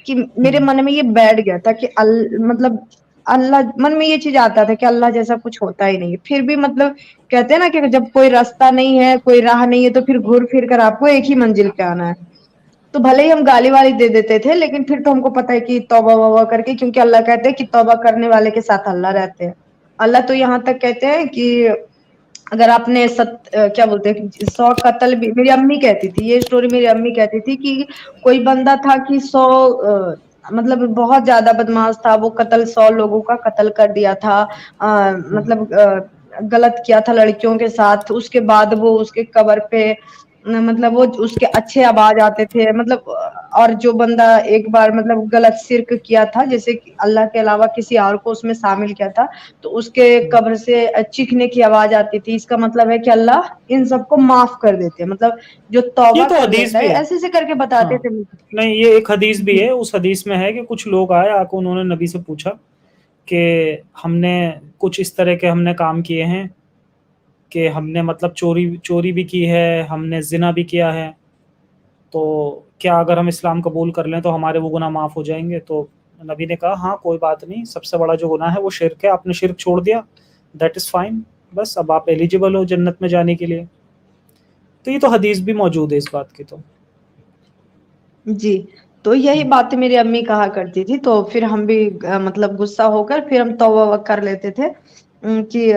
कि मेरे हम्म। मन में ये बैठ गया था कि मतलब अल्लाह, मन में ये चीज आता था कि अल्लाह जैसा कुछ होता ही नहीं है। फिर भी मतलब कहते हैं ना कि जब कोई रास्ता नहीं है, कोई राह नहीं है, तो फिर घूर फिर कर आपको एक ही मंजिल पे आना है। तो भले ही हम गाली वाली दे देते थे, लेकिन फिर तो हमको पता है कि तौबा वौबा करके, क्योंकि अल्लाह कहते हैं कि तौबा करने वाले के साथ अल्लाह रहते हैं। अल्लाह तो यहाँ तक कहते हैं कि अगर आपने क्या बोलते हैं 100 कत्ल भी, मेरी अम्मी कहती थी ये स्टोरी, मेरी अम्मी कहती थी कि कोई बंदा था कि 100 मतलब बहुत ज्यादा बदमाश था, वो कत्ल 100 लोगों का कत्ल कर दिया था। मतलब गलत किया था लड़कियों के साथ। उसके बाद वो उसके कब्र पे मतलब वो उसके अच्छे आवाज आते थे, मतलब और जो बंदा एक बार मतलब गलत शिर्क किया था, जैसे कि अल्लाह के अलावा किसी और को उसमें शामिल किया था, तो उसके कब्र से चीखने की आवाज आती थी। इसका मतलब है कि अल्लाह इन सबको माफ कर देते हैं, मतलब जो ये तौबा तो कर हदीस लेता है, भी है। ऐसे ऐसे करके बताते हाँ, थे मुझे। नहीं, ये एक हदीस भी जी है। उस हदीस में है कि कुछ लोग आए, आके उन्होंने नबी से पूछा कि हमने कुछ इस तरह के हमने काम किए हैं कि हमने मतलब चोरी चोरी भी की है, हमने जिना भी किया है, तो क्या अगर हम इस्लाम कबूल कर लें तो हमारे वो गुनाह माफ़ हो जाएंगे? तो नबी ने कहा हाँ, कोई बात नहीं, सबसे बड़ा जो गुनाह है वो शिर्क है, आपने शिर्क छोड़ दिया, दैट इज़ फाइन, बस अब आप एलिजिबल हो जन्नत में जाने के लिए। तो ये तो हदीस भी मौजूद है इस बात की तो। जी, तो यही बातें मेरी अम्मी कहा करती थी, तो फिर हम भी मतलब गुस्सा होकर फिर हम तौबा कर लेते थे कि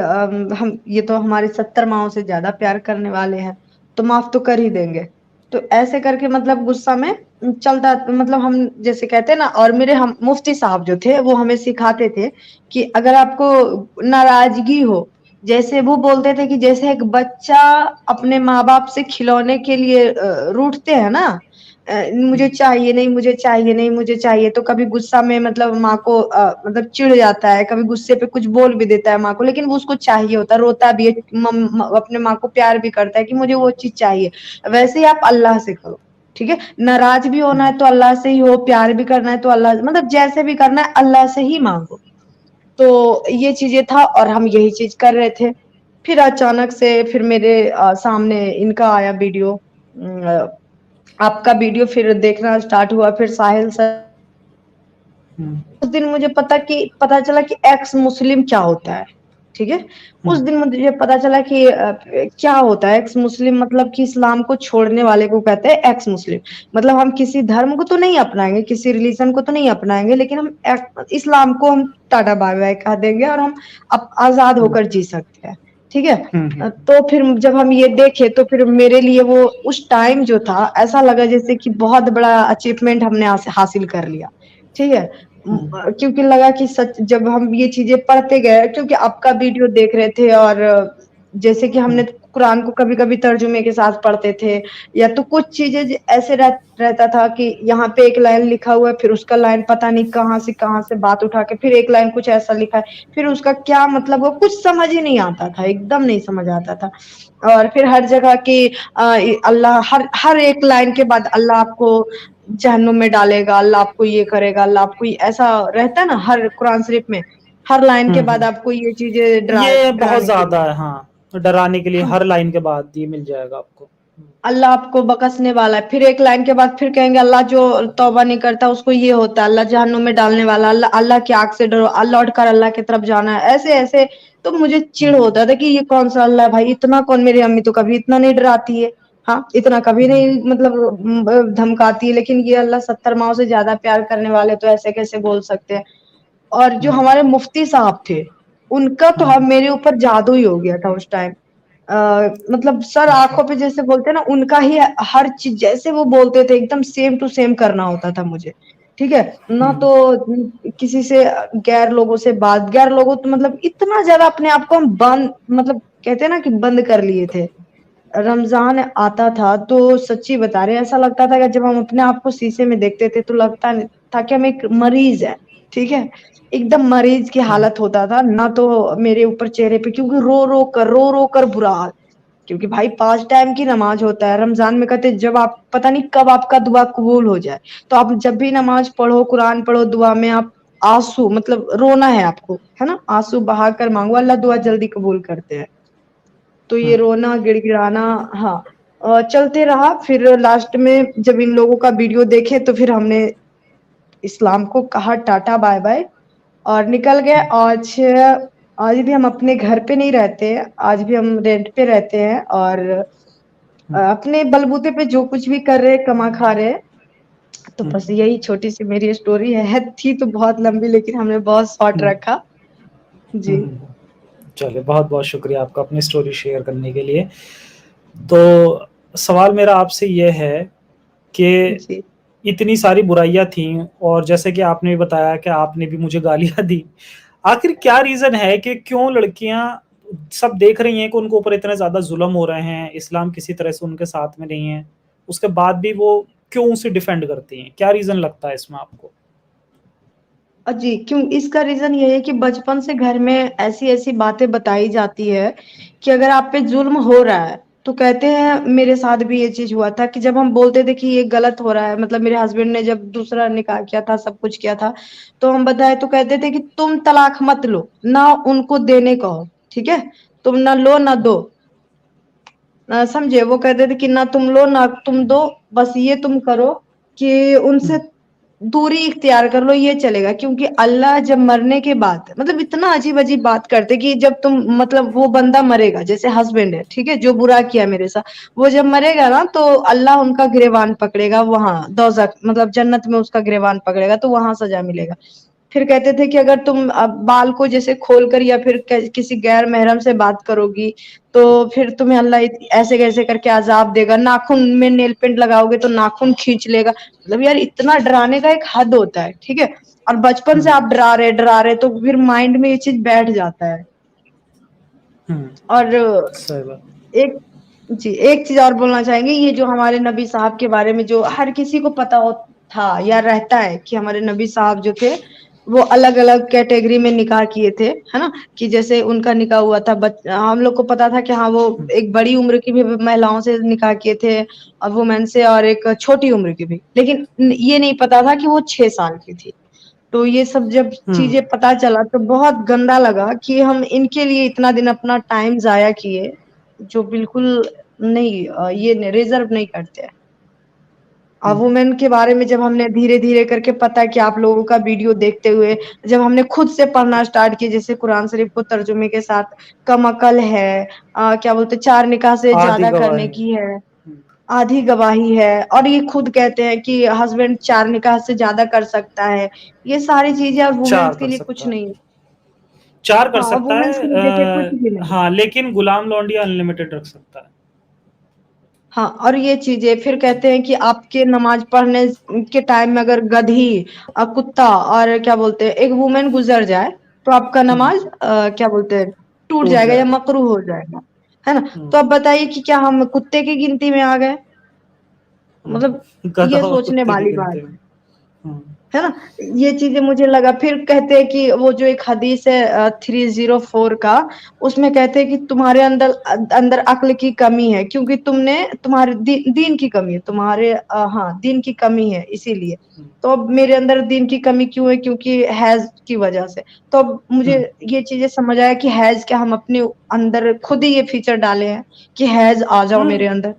हम ये तो हमारे 70 माओं से ज्यादा प्यार करने वाले हैं, तो माफ तो कर ही देंगे। तो ऐसे करके मतलब गुस्सा में चलता, मतलब हम जैसे कहते हैं ना, और मेरे हम मुफ्ती साहब जो थे वो हमें सिखाते थे कि अगर आपको नाराजगी हो, जैसे वो बोलते थे कि जैसे एक बच्चा अपने माँ बाप से खिलौने के लिए रूठते हैं ना, मुझे चाहिए नहीं, मुझे चाहिए नहीं, मुझे चाहिए, तो कभी गुस्सा में मतलब माँ को मतलब चिढ़ जाता है, कभी गुस्से पे कुछ बोल भी देता है माँ को, लेकिन वो उसको चाहिए होता है, रोता भी है, अपने माँ को प्यार भी करता है कि मुझे वो चीज चाहिए। वैसे ही आप अल्लाह से करो, ठीक है? नाराज भी होना है तो अल्लाह से ही हो, प्यार भी करना है तो अल्लाह, मतलब जैसे भी करना है अल्लाह से ही मांगो। तो ये चीजें था और हम यही चीज कर रहे थे। फिर अचानक से फिर मेरे सामने इनका आया वीडियो, आपका वीडियो फिर देखना स्टार्ट हुआ, फिर साहिल सर। हम्म, उस दिन मुझे पता चला कि एक्स मुस्लिम क्या होता है। ठीक है, उस हम्म, दिन मुझे पता चला कि क्या होता है एक्स मुस्लिम, मतलब कि इस्लाम को छोड़ने वाले को कहते हैं एक्स मुस्लिम। मतलब हम किसी धर्म को तो नहीं अपनाएंगे, किसी रिलीजन को तो नहीं अपनाएंगे, लेकिन हम इस्लाम को हम टाटा बाय बाय कह देंगे और हम आजाद हम्म, होकर जी सकते हैं। ठीक है, हम्म, तो फिर जब हम ये देखे तो फिर मेरे लिए वो उस टाइम जो था, ऐसा लगा जैसे कि बहुत बड़ा अचीवमेंट हमने हासिल कर लिया। ठीक है, हम्म, क्योंकि लगा कि सच, जब हम ये चीजें पढ़ते गए, क्योंकि आपका वीडियो देख रहे थे और जैसे कि हमने हम्म, कुरान को कभी कभी तर्जुमे के साथ पढ़ते थे, या तो कुछ चीजें ऐसे रहता था कि यहाँ पे एक लाइन लिखा हुआ है, फिर उसका लाइन पता नहीं कहाँ से बात उठा के फिर एक लाइन कुछ ऐसा लिखा है, फिर उसका क्या मतलब हो, कुछ समझ ही नहीं आता था, एकदम नहीं समझ आता था। और फिर हर जगह की अल्लाह, हर हर एक लाइन के बाद अल्लाह आपको जहन्नुम में डालेगा, अल्लाह आपको ये करेगा, अल्लाह आपको ऐसा रहता है ना हर कुरान शरीफ में, हर लाइन के बाद हम्म। आपको ये चीजें ये बहुत डराने के लिए। ज्यादा है, हाँ, डराने के लिए हाँ, हर लाइन के बाद ये मिल जाएगा आपको। अल्लाह आपको बकसने वाला है, फिर एक लाइन के बाद फिर कहेंगे अल्लाह जो तौबा नहीं करता उसको ये होता है, अल्लाह जहन्नुम में डालने वाला, अल्लाह अल्लाह की आग से डरो, अल्लाह उठकर अल्लाह की तरफ जाना है, ऐसे ऐसे। तो मुझे चिढ़ हम्म, होता था कि ये कौन सा अल्लाह है भाई, इतना कौन, मेरी अम्मी तो कभी इतना नहीं डराती है, हाँ इतना कभी नहीं, हम्म, मतलब धमकाती है, लेकिन ये अल्लाह 70 माओ से ज्यादा प्यार करने वाले तो ऐसे कैसे बोल सकते हैं? और जो हम्म, हमारे मुफ्ती साहब थे, उनका तो हम हम्म, मेरे ऊपर जादू ही हो गया था उस टाइम। मतलब सर हम्म, आंखों पे जैसे बोलते हैं ना, उनका ही हर चीज जैसे वो बोलते थे एकदम सेम टू सेम करना होता था मुझे। ठीक है, ना हम्म, तो किसी से गैर लोगों से बात, गैर लोगों तो मतलब इतना ज्यादा अपने आप को हम बंद, मतलब कहते हैं ना कि बंद कर लिए थे। रमजान आता था तो सच्ची बता रहे, ऐसा लगता था कि जब हम अपने आप को शीशे में देखते थे तो लगता था कि हम एक मरीज है। ठीक है, एकदम मरीज की हम्म, हालत होता था ना, तो मेरे ऊपर चेहरे पे, क्योंकि रो रो कर बुरा हाल। क्योंकि भाई 5 टाइम की नमाज होता है। रमजान में कहते जब आप पता नहीं कब आपका दुआ कबूल हो जाए, तो आप जब भी नमाज पढ़ो, कुरान पढ़ो, दुआ में आप आंसू मतलब रोना है आपको, है ना, आंसू बहाकर मांगो, अल्लाह दुआ जल्दी कबूल करते हैं। तो ये रोना गिड़गिड़ाना, हाँ, चलते रहा। फिर लास्ट में जब इन लोगों का वीडियो देखे तो फिर हमने इस्लाम को कहा टाटा बाय बाय और निकल गए। आज भी हम अपने घर पे नहीं रहते हैं, आज भी हम रेंट पे रहते हैं और अपने बलबूते पे जो कुछ भी कर रहे हैं, कमा खा रहे हैं। तो बस यही छोटी सी मेरी स्टोरी है, थी तो बहुत लंबी, लेकिन हमने बहुत शॉर्ट रखा जी। चलिए, बहुत बहुत शुक्रिया आपका अपनी स्टोरी शेयर करने के लिए। तो सवाल मेरा आपसे ये है कि जी इतनी सारी बुराइयां थी और जैसे कि आपने भी बताया कि आपने भी मुझे गालियां दी, आखिर क्या रीजन है कि क्यों लड़कियां सब देख रही हैं कि उनके ऊपर इतने ज्यादा जुल्म हो रहे हैं, इस्लाम किसी तरह से उनके साथ में नहीं है, उसके बाद भी वो क्यों उसे डिफेंड करती हैं? क्या रीजन लगता है इसमें आपको? जी, क्यों इसका रीजन ये है कि बचपन से घर में ऐसी ऐसी बातें बताई जाती है कि अगर आप पे जुल्म हो रहा है तो कहते हैं, मेरे साथ भी ये चीज हुआ था कि जब हम बोलते थे कि ये गलत हो रहा है, मतलब मेरे हस्बैंड ने जब दूसरा निकाह किया था, सब कुछ किया था, तो हम बताए तो कहते थे कि तुम तलाक मत लो, ना उनको देने कहो, ठीक है, तुम ना लो ना दो, समझे। वो कहते थे कि ना तुम लो ना तुम दो, बस ये तुम करो कि उनसे दूरी इख्तियार कर लो, ये चलेगा। क्योंकि अल्लाह जब मरने के बाद, मतलब इतना अजीब अजीब बात करते कि जब तुम, मतलब वो बंदा मरेगा, जैसे हस्बैंड है, ठीक है, जो बुरा किया मेरे साथ, वो जब मरेगा ना तो अल्लाह उनका गिरबान पकड़ेगा, वहां दोज़ख मतलब जन्नत में उसका गिरबान पकड़ेगा, तो वहां सजा मिलेगा। फिर कहते थे कि अगर तुम बाल को जैसे खोलकर या फिर किसी गैर महरम से बात करोगी तो फिर तुम्हें अल्लाह ऐसे कैसे करके अजाब देगा, नाखून में नेल पेंट लगाओगे तो नाखून खींच लेगा। मतलब यार इतना डराने का एक हद होता है, ठीक है। और बचपन से आप डरा रहे तो फिर माइंड में ये चीज बैठ जाता है। और सही बात। एक जी, एक चीज और बोलना चाहेंगे, ये जो हमारे नबी साहब के बारे में जो हर किसी को पता हो था या रहता है कि हमारे नबी साहब जो थे वो अलग अलग कैटेगरी में निकाह किए थे, है ना, कि जैसे उनका निकाह हुआ था हम लोग को पता था कि हाँ वो एक बड़ी उम्र की भी महिलाओं से निकाह किए थे और वुमेन से, और एक छोटी उम्र की भी, लेकिन ये नहीं पता था कि वो 6 साल की थी। तो ये सब जब चीजें पता चला तो बहुत गंदा लगा कि हम इनके लिए इतना दिन अपना टाइम जाया किए, जो बिल्कुल नहीं, ये रिजर्व नहीं करते हैं। और वुमेन के बारे में जब हमने धीरे धीरे करके पता कि आप लोगों का वीडियो देखते हुए जब हमने खुद से पढ़ना स्टार्ट किया, जैसे कुरान शरीफ को तर्जुमे के साथ, कम अकल है, क्या बोलते 4 निकाह से आधी ज्यादा करने गवाही। की है, आधी गवाही है, और ये खुद कहते हैं कि हस्बैंड 4 निकाह से ज्यादा कर सकता है। ये सारी चीजें और वुमेन्स 4 के कर लिए सकता कुछ है। नहीं है। 4 कर हाँ, और सकता वुमेन्स है, के लिए देखिए कुछ भी नहीं। हाँ, लेकिन गुलाम लौंडी अनलिमिटेड रख सकता है। हाँ, और ये चीजें फिर कहते हैं कि आपके नमाज पढ़ने के टाइम में अगर गधी, कुत्ता और क्या बोलते हैं एक वुमेन गुजर जाए तो आपका नमाज क्या बोलते हैं टूट टूट जाएगा या जाएगा। मकरूह हो जाएगा, है ना। तो अब बताइए कि क्या हम कुत्ते की गिनती में आ गए? मतलब गधा ये और सोचने कुत्ते की वाली बात गिनती में। है ना। ये चीजें मुझे लगा, फिर कहते हैं कि वो जो एक हदीस है 304 का, उसमें कहते हैं कि तुम्हारे अंदर अंदर अक्ल की कमी है, क्योंकि तुमने तुम्हारे दीन की कमी है, तुम्हारे हाँ दीन की कमी है, इसीलिए। तो अब मेरे अंदर दीन की कमी क्यों है? क्योंकि हैज की वजह से। तो अब मुझे ये चीजें समझ आया कि हैज क्या हम अपने अंदर खुद ही ये फीचर डाले हैं कि हैज आ जाओ मेरे अंदर।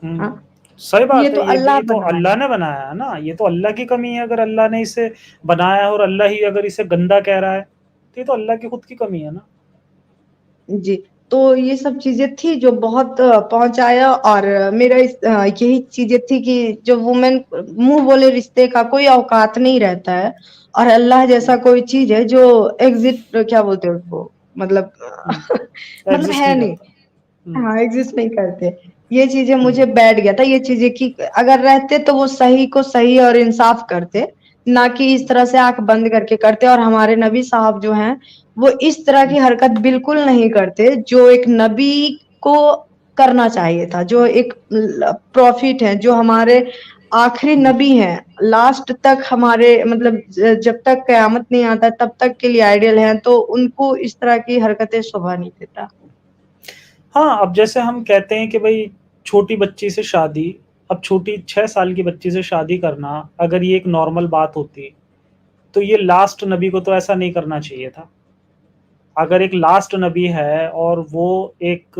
हाँ, सही ये बात है, तो ये अल्लाह भी तो बनाया अल्लाह है। ने बनाया है ना, ये तो अल्लाह की कमी है। अगर अल्लाह ने इसे बनाया है और अल्लाह ही अगर इसे गंदा कह रहा है तो ये तो अल्लाह की खुद की कमी है ना। जी, तो ये सब चीज़ें थी जो बहुत पहुँचाया, और मेरा यही चीज़ें थी कि जो वुमेन मुँह बोले रिश्ते का कोई औकात नहीं रहता है, और अल्लाह जैसा कोई चीज़ है जो एग्ज़िट क्या बोलते हैं उसको, मतलब मतलब एग्जिस्ट है नहीं नहीं। करता। हाँ, एग्ज़िस्ट नहीं करते। ये चीज़ें मुझे हम्म, बैठ गया था, ये चीज़ें कि अगर रहते तो वो सही को सही और इंसाफ करते, ना कि इस तरह से आँख बंद करके करते। और हमारे नबी साहब जो हैं, वो इस तरह की हरकत बिल्कुल नहीं करते, जो एक नबी को करना चाहिए था, जो एक प्रॉफिट है, जो हमारे आखिरी नबी हैं, लास्ट तक हमारे मतलब जब तक क़यामत नहीं आता तब तक के लिए आइडियल हैं, तो उनको इस तरह की हरकतें शोभा नहीं देता। हाँ, अब जैसे हम कहते हैं कि भाई छोटी बच्ची से शादी, अब छोटी 6 साल की बच्ची से शादी करना अगर ये एक नॉर्मल बात होती, तो ये लास्ट नबी को तो ऐसा नहीं करना चाहिए था। अगर एक लास्ट नबी है और वो एक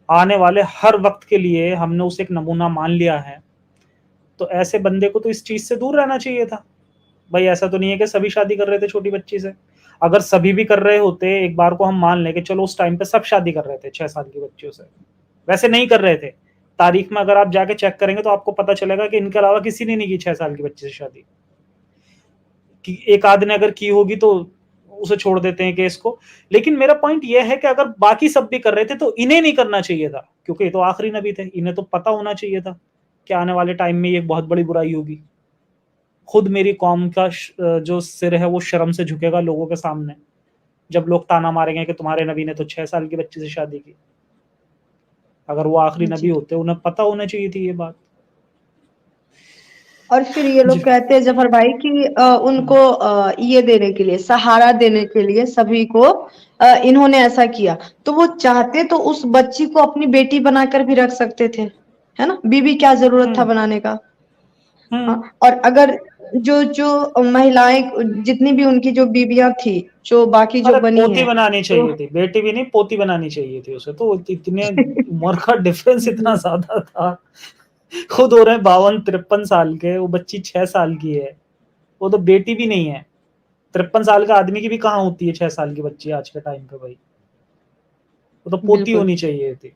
आने वाले हर वक़्त के लिए हमने उसे एक नमूना मान लिया है, तो ऐसे बंदे को तो इस चीज़ से दूर रहना चाहिए था। भाई ऐसा तो नहीं है कि सभी शादी कर रहे थे छोटी बच्ची से। अगर सभी भी कर रहे होते, एक बार को हम मान लें कि चलो उस टाइम पे सब शादी कर रहे थे 6 साल की बच्चियों से। वैसे नहीं कर रहे थे। तारीख में अगर आप जाके चेक करेंगे तो आपको पता चलेगा कि इनके अलावा किसी ने नहीं की 6 साल की बच्ची से शादी। कि एक आध ने अगर की होगी तो उसे छोड़ देते हैं केस को। लेकिन मेरा पॉइंट ये है कि अगर बाकी सब भी कर रहे थे तो इन्हें नहीं करना चाहिए था, क्योंकि ये तो आखिरी नबी थे। इन्हें तो पता होना चाहिए था कि आने वाले टाइम में ये बहुत बड़ी बुराई होगी। खुद मेरी कौम का जो सिर है वो शर्म से झुकेगा लोगों के सामने, जब लोग ताना मारेंगे कि तुम्हारे नबी ने तो 6 साल की बच्ची से शादी की। अगर वो आखिरी नबी जी। होते, उन्हें पता होना चाहिए थी ये बात। और फिर ये लोग जी। कहते हैं जफर भाई कि उनको ये देने के लिए, सहारा देने के लिए सभी को इन्होंने ऐसा किया, तो वो चाहते तो उस बच्ची को अपनी बेटी बनाकर भी रख सकते थे, है ना? बीबी क्या जरूरत था हम्म। बनाने का? हाँ, हम्म। और अगर जो जो महिलाएं जितनी भी उनकी जो बीबियां थी, जो बाकी जो अरे बनी पोती है, बनानी तो चाहिए थी, बेटी भी नहीं पोती बनानी चाहिए थी उसे। तो इतने उम्र का डिफरेंस इतना जी। ज्यादा था। खुद हो रहे हैं 52-53 साल के, वो बच्ची 6 साल की है। वो तो बेटी भी नहीं है। 53 साल का आदमी की भी कहाँ होती है 6 साल की बच्ची आज के टाइम पे भाई। वो तो पोती बिल्कुल। होनी चाहिए थी।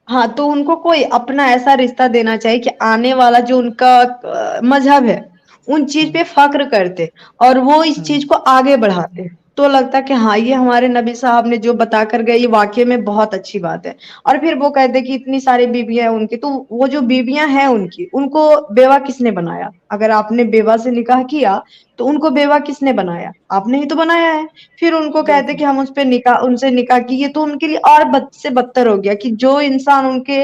हाँ, तो उनको कोई अपना ऐसा रिश्ता देना चाहिए कि आने वाला जो उनका मजहब है, उन चीज हम्म। पे फक्र करते और वो इस हम्म। चीज को आगे बढ़ाते। तो लगता कि हाँ, ये हमारे नबी साहब ने जो बता कर गए ये वाकई में बहुत अच्छी बात है। और फिर वो कहते कि इतनी सारी बीबियां हैं उनकी, तो वो जो बीबियां हैं उनकी, उनको बेवा किसने बनाया? अगर आपने बेवा से निकाह किया तो उनको बेवा किसने बनाया? आपने ही तो बनाया है। फिर उनको कहते बिल्कुल। कि हम उनसे निकाह किए, तो उनके लिए और बद से बदतर हो गया कि जो इंसान उनके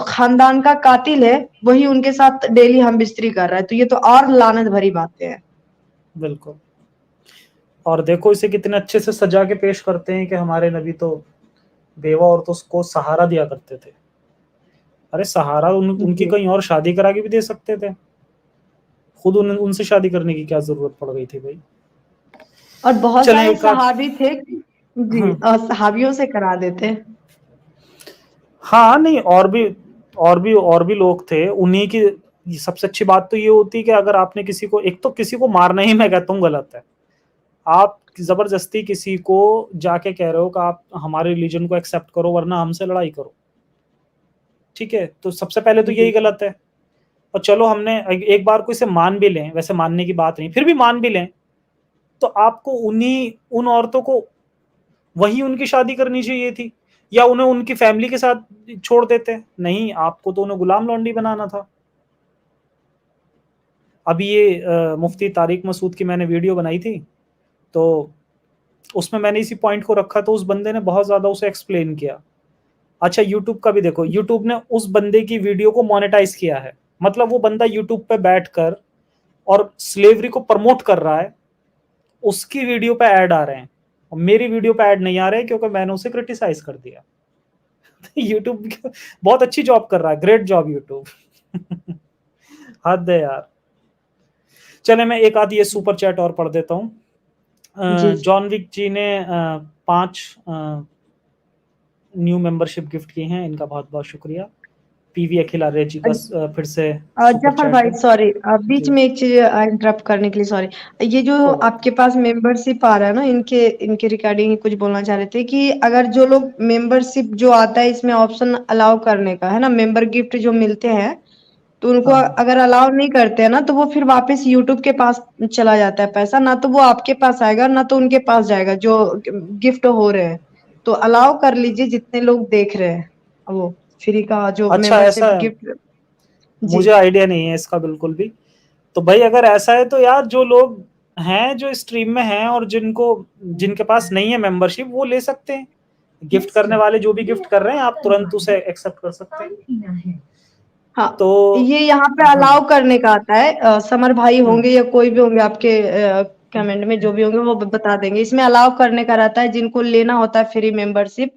खानदान का कातिल है वही उनके साथ डेली हम बिस्तरी कर रहा है, तो ये तो और लानत भरी बातें हैं। बिल्कुल। और देखो इसे कितने अच्छे से सजा के पेश करते हैं कि हमारे नबी तो बेवा औरतों को सहारा दिया करते थे। अरे सहारा उनकी जी। कहीं और शादी करा के भी दे सकते थे। खुद उनसे शादी करने की क्या जरूरत पड़ गई थी भाई। और बहुत चलें सारे एक आध। सहाबी थे जी, हम्म। और सहाबियों से करा देते। हाँ नहीं, और भी लोग थे उन्हीं की। सबसे अच्छी बात तो ये होती कि अगर आपने किसी को, एक तो किसी को मारना ही मैं कहता हूँ गलत है। आप जबरदस्ती किसी को जाके कह रहे हो कि आप हमारे रिलीजन को एक्सेप्ट करो वरना हमसे लड़ाई करो, ठीक है, तो सबसे पहले तो यही जी। गलत है। और चलो हमने एक बार को इसे मान भी लें, वैसे मानने की बात नहीं, फिर भी मान भी लें, तो आपको उन औरतों को वही उनकी शादी करनी चाहिए थी, या उन्हें उनकी फैमिली के साथ छोड़ देते। नहीं, आपको तो उन्हें गुलाम लौंडी बनाना था। अभी ये मुफ्ती तारिक मसूद की मैंने वीडियो बनाई थी, तो उसमें मैंने इसी पॉइंट को रखा, तो उस बंदे ने बहुत ज्यादा उसे एक्सप्लेन किया। अच्छा यूट्यूब का भी देखो, यूट्यूब ने उस बंदे की वीडियो को मोनेटाइज किया है। मतलब वो बंदा यूट्यूब पे बैठकर और स्लेवरी को प्रमोट कर रहा है, उसकी वीडियो पे ऐड आ रहे हैं, और मेरी वीडियो पे ऐड नहीं आ रहे क्योंकि मैंने उसे क्रिटिसाइज कर दिया। यूट्यूब बहुत अच्छी जॉब कर रहा है, ग्रेट जॉब यूट्यूब। हद है यार। चले मैं एक आध ये सुपर चैट और पढ़ देता हूँ। जी। जॉन विक जी ने 5 न्यू मेंबरशिप गिफ्ट की हैं, इनका बहुत बहुत शुक्रिया। पीवी अखिल आर्य जी का फिर से सुपर जफर चैट भाई है। सॉरी, बीच जी। में एक चीज इंटरप्ट करने के लिए सॉरी। ये जो कोई बात आपके पास मेंबरशिप आ रहा है ना, इनके इनके रिगार्डिंग कुछ बोलना चाह रहे थे कि अगर जो लोग मेंबरशिप जो आता है इसमें ऑप्शन अलाउ करने का है ना, मेंबर गिफ्ट जो मिलते हैं, तो उनको नहीं। हाँ अगर अलाउ नहीं करते हैं ना, तो वो फिर वापस यूट्यूब के पास चला जाता है पैसा, ना तो वो आपके पास आएगा ना तो उनके पास जाएगा जो गिफ्ट हो रहे हैं। तो अलाउ कर लीजिए जितने लोग देख रहे हैं, वो फ्री का जो अच्छा मेंबरशिप ऐसा है, गिफ्ट। जी। मुझे आइडिया नहीं है इसका बिल्कुल भी। तो भाई अगर ऐसा है तो यार जो लोग हैं जो स्ट्रीम में हैं और जिनके पास नहीं है मेंबरशिप, वो ले सकते हैं। गिफ्ट करने वाले जो भी गिफ्ट कर रहे हैं आप तुरंत उसे एक्सेप्ट कर सकते हैं। हाँ, तो ये यहाँ पे हाँ। अलाउ करने का आता है। समर भाई हम्म। होंगे या कोई भी होंगे आपके कमेंट में जो भी होंगे वो बता देंगे। इसमें अलाउ करने का रहता है, जिनको लेना होता है फ्री मेंबरशिप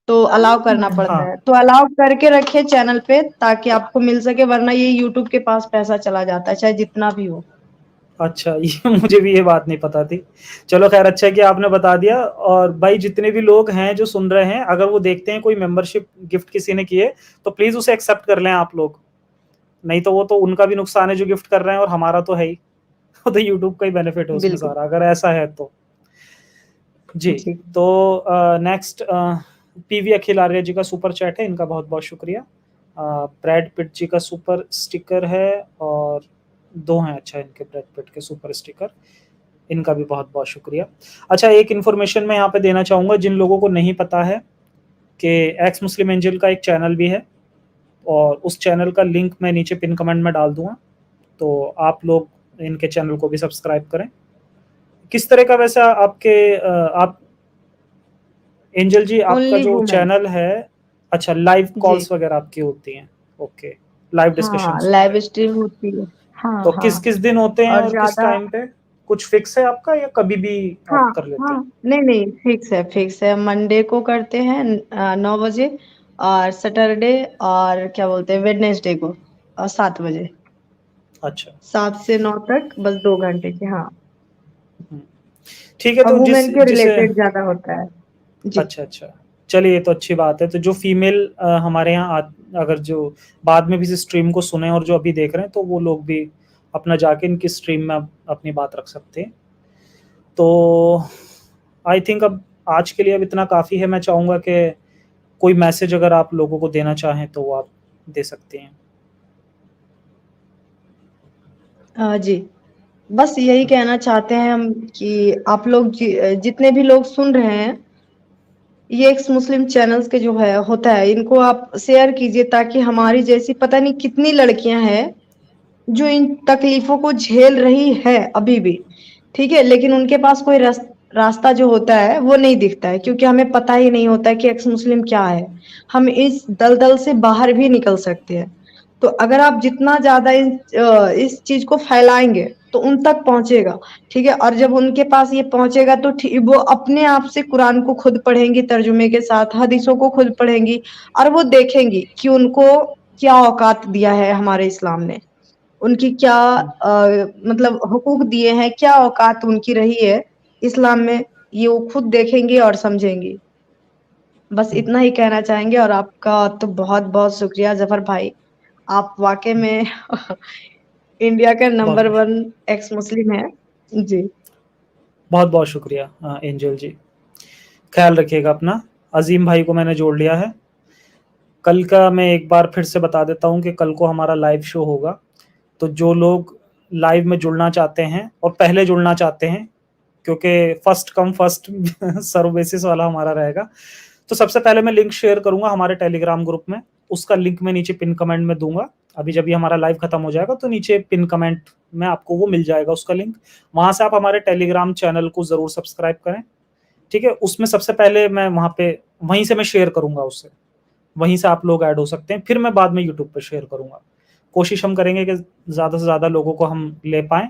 तो अलाउ करना पड़ता है, हाँ, तो अलाउ करके रखिए चैनल पे ताकि आपको मिल सके, वरना ये यूट्यूब के पास पैसा चला जाता है चाहे जितना भी हो। अच्छा, ये मुझे भी ये बात नहीं पता थी। चलो ख़ैर, अच्छा है कि आपने बता दिया। और भाई जितने भी लोग हैं जो सुन रहे हैं, अगर वो देखते हैं कोई मेंबरशिप गिफ्ट किसी ने किए, तो प्लीज़ उसे एक्सेप्ट कर लें आप लोग। नहीं तो वो तो उनका भी नुकसान है जो गिफ्ट कर रहे हैं, और हमारा तो है ही। वो तो यूट्यूब का ही बेनिफिट है उसमें बिल्कुल। सारा, अगर ऐसा है तो। जी, जी। तो नेक्स्ट पीवी अखिल आर्य जी का सुपर चैट है, इनका बहुत-बहुत शुक्रिया। ब्रैड पिट जी का सुपर स्टिकर है, और 2 हैं अच्छा इनके ब्रैड पिट के सुपर स्टिकर, इनका भी बहुत-बहुत शुक्रिया। अच्छा, एक इन्फॉर्मेशन मैं यहाँ पे देना चाहूँगा जिन लोगों को नहीं पता है कि एक्स मुस्लिम एंजल का एक चैनल भी है, और उस चैनल का लिंक मैं नीचे पिन कमेंट में डाल दूँगा, तो आप लोग इनके चैनल को भी सब्सक्राइब करें। किस तरह का वैसे आपके आप एंजल जी आपका ओनली जो वुमेन। चैनल है, अच्छा लाइव जी। कॉल्स वगैरह आपकी होती हैं? ओके, लाइव हाँ, डिस्कशंस होते लाइव हैं। स्ट्रीम होती है। तो हाँ, हाँ। किस-किस दिन होते हैं और और किस ज़्यादा टाइम पे? कुछ फिक्स है आपका या कभी भी हाँ, आप कर लेते हैं? हाँ। नहीं, नहीं, फिक्स है। मंडे को करते हैं 9 बजे, और सैटरडे और क्या बोलते हैं वेडनेसडे को 7 बजे। अच्छा। 7 से 9 तक बस 2 घंटे के, हाँ। हुँ। ठीक है, और तो वुमेन के जिसे रिलेटेड ज़्यादा होता है। जी। अच्छा, अच्छा। चलिए, ये तो अच्छी बात है। तो जो फीमेल हमारे यहाँ अगर जो बाद में भी इस स्ट्रीम को सुने और जो अभी देख रहे हैं, तो वो लोग भी अपना जाके इनकी स्ट्रीम में अपनी बात रख सकते हैं। तो आई थिंक अब आज के लिए अब इतना काफ़ी है। मैं चाहूँगा कि कोई मैसेज अगर आप लोगों को देना चाहें, तो वो आप दे सकते हैं। जी। बस यही कहना चाहते हैं हम कि आप लोग जितने भी लोग सुन रहे हैं, ये एक्स मुस्लिम चैनल्स के जो है होता है, इनको आप शेयर कीजिए ताकि हमारी जैसी पता नहीं कितनी लड़कियां हैं जो इन तकलीफों को झेल रही है अभी भी, ठीक है? लेकिन उनके पास कोई रास्ता जो होता है वो नहीं दिखता है, क्योंकि हमें पता ही नहीं होता है कि एक्स मुस्लिम क्या है। हम इस दलदल से बाहर भी निकल सकते हैं। तो अगर आप जितना ज़्यादा इस चीज़ को फैलाएँगे तो उन तक पहुँचेगा, ठीक है? और जब उनके पास ये पहुँचेगा तो वो अपने आप से कुरान को खुद पढ़ेंगी तर्जुमे के साथ, हदीसों को खुद पढ़ेंगी, और वो देखेंगी कि उनको क्या औकात दिया है हमारे इस्लाम ने। उनकी क्या हुँ, मतलब हुकूक दिए हैं, क्या औकात उनकी रही है इस्लाम में, ये वो खुद देखेंगी और समझेंगी। बस हुँ, इतना ही कहना चाहेंगे, और आपका तो बहुत-बहुत शुक्रिया ज़फ़र भाई। आप वाक़ई हुँ। में इंडिया का नंबर बहुत-बहुत 1 एक्स मुस्लिम हैं। जी। बहुत-बहुत शुक्रिया एंजल जी। ख़्याल रखिएगा अपना। अज़ीम भाई को मैंने जोड़ लिया है। कल का मैं एक बार फिर से बता देता हूँ कि कल को हमारा लाइव शो होगा। तो जो लोग लाइव में जुड़ना चाहते हैं और पहले जुड़ना चाहते हैं, क्योंकि first come first serve basis वाला हमारा रहेगा। तो सबसे पहले मैं लिंक शेयर करूँगा हमारे टेलीग्राम ग्रुप में, उसका लिंक मैं नीचे पिन कमेंट में दूँगा। अभी जब ये हमारा लाइव खत्म हो जाएगा तो नीचे पिन कमेंट में आपको वो मिल जाएगा उसका लिंक। वहाँ से आप हमारे टेलीग्राम चैनल को ज़रूर सब्सक्राइब करें, ठीक है? उसमें सबसे पहले मैं वहाँ पे वहीं से मैं शेयर करूँगा उससे, वहीं से आप लोग ऐड हो सकते हैं, फिर मैं बाद में यूट्यूब पे शेयर करूँगा। कोशिश हम करेंगे कि ज़्यादा से ज़्यादा लोगों को हम ले पाएँ,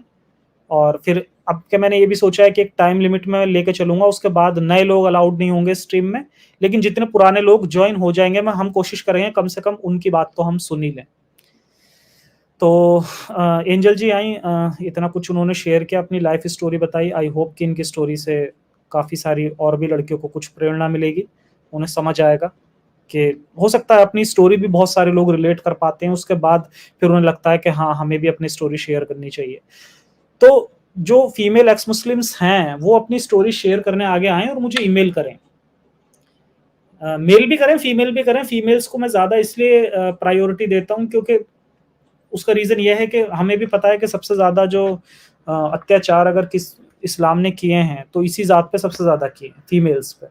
और फिर अब क्या मैंने ये भी सोचा है कि एक टाइम लिमिट में लेके चलूँगा, उसके बाद नए लोग अलाउड नहीं होंगे स्ट्रीम में, लेकिन जितने पुराने लोग जॉइन हो जाएँगे, हम कोशिश करेंगे कम से कम उनकी बात तो हम सुन ही लें। तो एंजल जी आई, इतना कुछ उन्होंने शेयर किया, अपनी लाइफ़ स्टोरी बताई। आई होप कि इनकी स्टोरी से काफ़ी सारी और भी लड़कियों को कुछ प्रेरणा मिलेगी, उन्हें समझ आएगा कि हो सकता है अपनी स्टोरी भी बहुत सारे लोग रिलेट कर पाते हैं, उसके बाद फिर उन्हें लगता है कि हाँ, हमें भी अपनी स्टोरी शेयर करनी चाहिए। तो जो फीमेल एक्स मुस्लिम्स हैं, वो अपनी स्टोरी शेयर करने आगे आएँ और मुझे ईमेल करें। मेल भी करें, फीमेल भी करें। फीमेल्स को मैं ज़्यादा इसलिए प्रायोरिटी देता हूँ, क्योंकि उसका रीज़न ये है कि हमें भी पता है कि सबसे ज़्यादा जो अत्याचार अगर किस इस्लाम ने किए हैं, तो इसी ज़ात पे सबसे ज़्यादा किए हैं, फीमेल्स पे।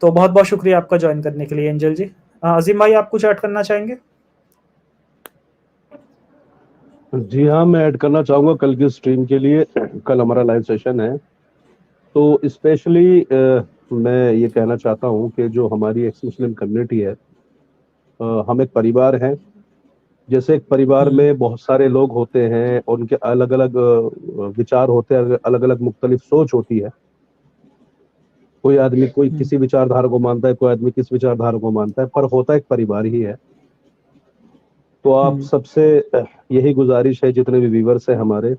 तो बहुत-बहुत शुक्रिया आपका जॉइन करने के लिए एंजल जी। अज़ीम भाई, आप कुछ ऐड करना चाहेंगे? जी हाँ, मैं ऐड करना चाहूँगा कल की स्ट्रीम के लिए। कल हमारा लाइव सेशन है, तो स्पेशली मैं ये कहना चाहता हूँ कि जो हमारी एक्स मुस्लिम कम्युनिटी है, हम एक परिवार हैं, जैसे एक परिवार हम्म, में बहुत सारे लोग होते हैं, उनके अलग अलग विचार होते हैं, अलग अलग मुख्तलिफ सोच होती है। कोई आदमी कोई हम्म, किसी विचारधारा को मानता है, कोई आदमी किस विचारधारा को मानता है, पर होता एक परिवार ही है। तो आप हम्म, सबसे यही गुजारिश है जितने भी व्यूवर्स हैं हमारे,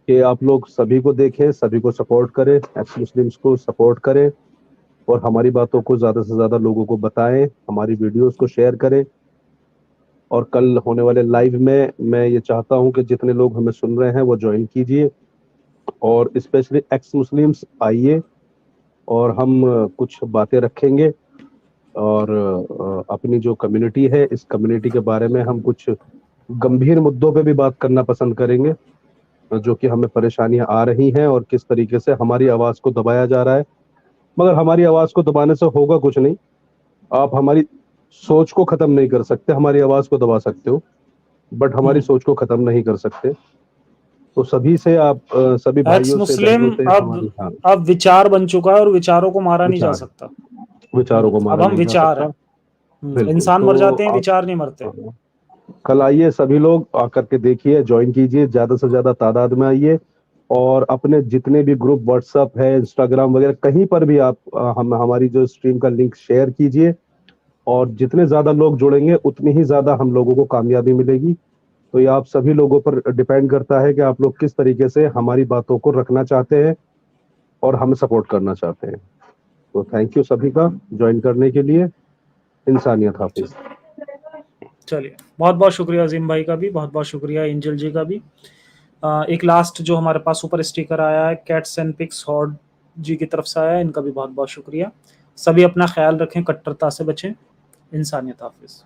कि आप लोग सभी को देखें, सभी को सपोर्ट करें, एक्स मुस्लिम्स को सपोर्ट करें, और हमारी बातों को ज़्यादा से ज़्यादा लोगों को बताएं, हमारी वीडियोस को शेयर करें। और कल होने वाले लाइव में मैं ये चाहता हूं कि जितने लोग हमें सुन रहे हैं वो ज्वाइन कीजिए, और स्पेशली एक्स मुस्लिम्स आइए, और हम कुछ बातें रखेंगे, और अपनी जो कम्युनिटी है, इस कम्युनिटी के बारे में हम कुछ गंभीर मुद्दों पे भी बात करना पसंद करेंगे, जो कि हमें परेशानियां आ रही हैं और किस तरीके से हमारी आवाज़ को दबाया जा रहा है। मगर हमारी आवाज़ को दबाने से होगा कुछ नहीं। आप हमारी सोच को ख़त्म नहीं कर सकते, हमारी आवाज़ को दबा सकते हो, बट हमारी सोच को ख़त्म नहीं कर सकते। तो सभी से आप सभी एक्स भाइयों से, मुस्लिम बहनों से हमारी, हाँ, अब विचार बन चुका है और विचारों को मारा नहीं जा विचार, सकता। विचारों को अब मारा हम नहीं जा विचार सकता। हैं। बिल्कुल। इंसान मर तो जाते हैं, आप विचार नहीं मरते। कल आइए, सभी लोग आकर के देखिए, ज्वाइन कीजिए, ज़्यादा से ज़्यादा तादाद में आइए, और अपने जितने भी ग्रुप व्हाट्सएप है, इंस्टाग्राम वगैरह, कहीं पर भी आप हम हमारी जो स्ट्रीम का लिंक शेयर कीजिए, और जितने ज़्यादा लोग जुड़ेंगे उतनी ही ज़्यादा हम लोगों को कामयाबी मिलेगी। तो ये आप सभी लोगों पर डिपेंड करता है कि आप लोग किस तरीके से हमारी बातों को रखना चाहते हैं और हमें सपोर्ट करना चाहते हैं। तो थैंक यू सभी का ज्वाइन करने के लिए। इंसानियत हाफिज। चलिए, बहुत बहुत शुक्रिया अजीम भाई का भी, बहुत बहुत शुक्रिया एंजल जी का भी। एक लास्ट जो हमारे पास ऊपर स्टिकर आया है कैट्स एंड पिक्स हॉर्ड जी की तरफ से आया है, इनका भी बहुत बहुत शुक्रिया। सभी अपना ख्याल रखें, कट्टरता से बचें। इंसानियत हाफिज।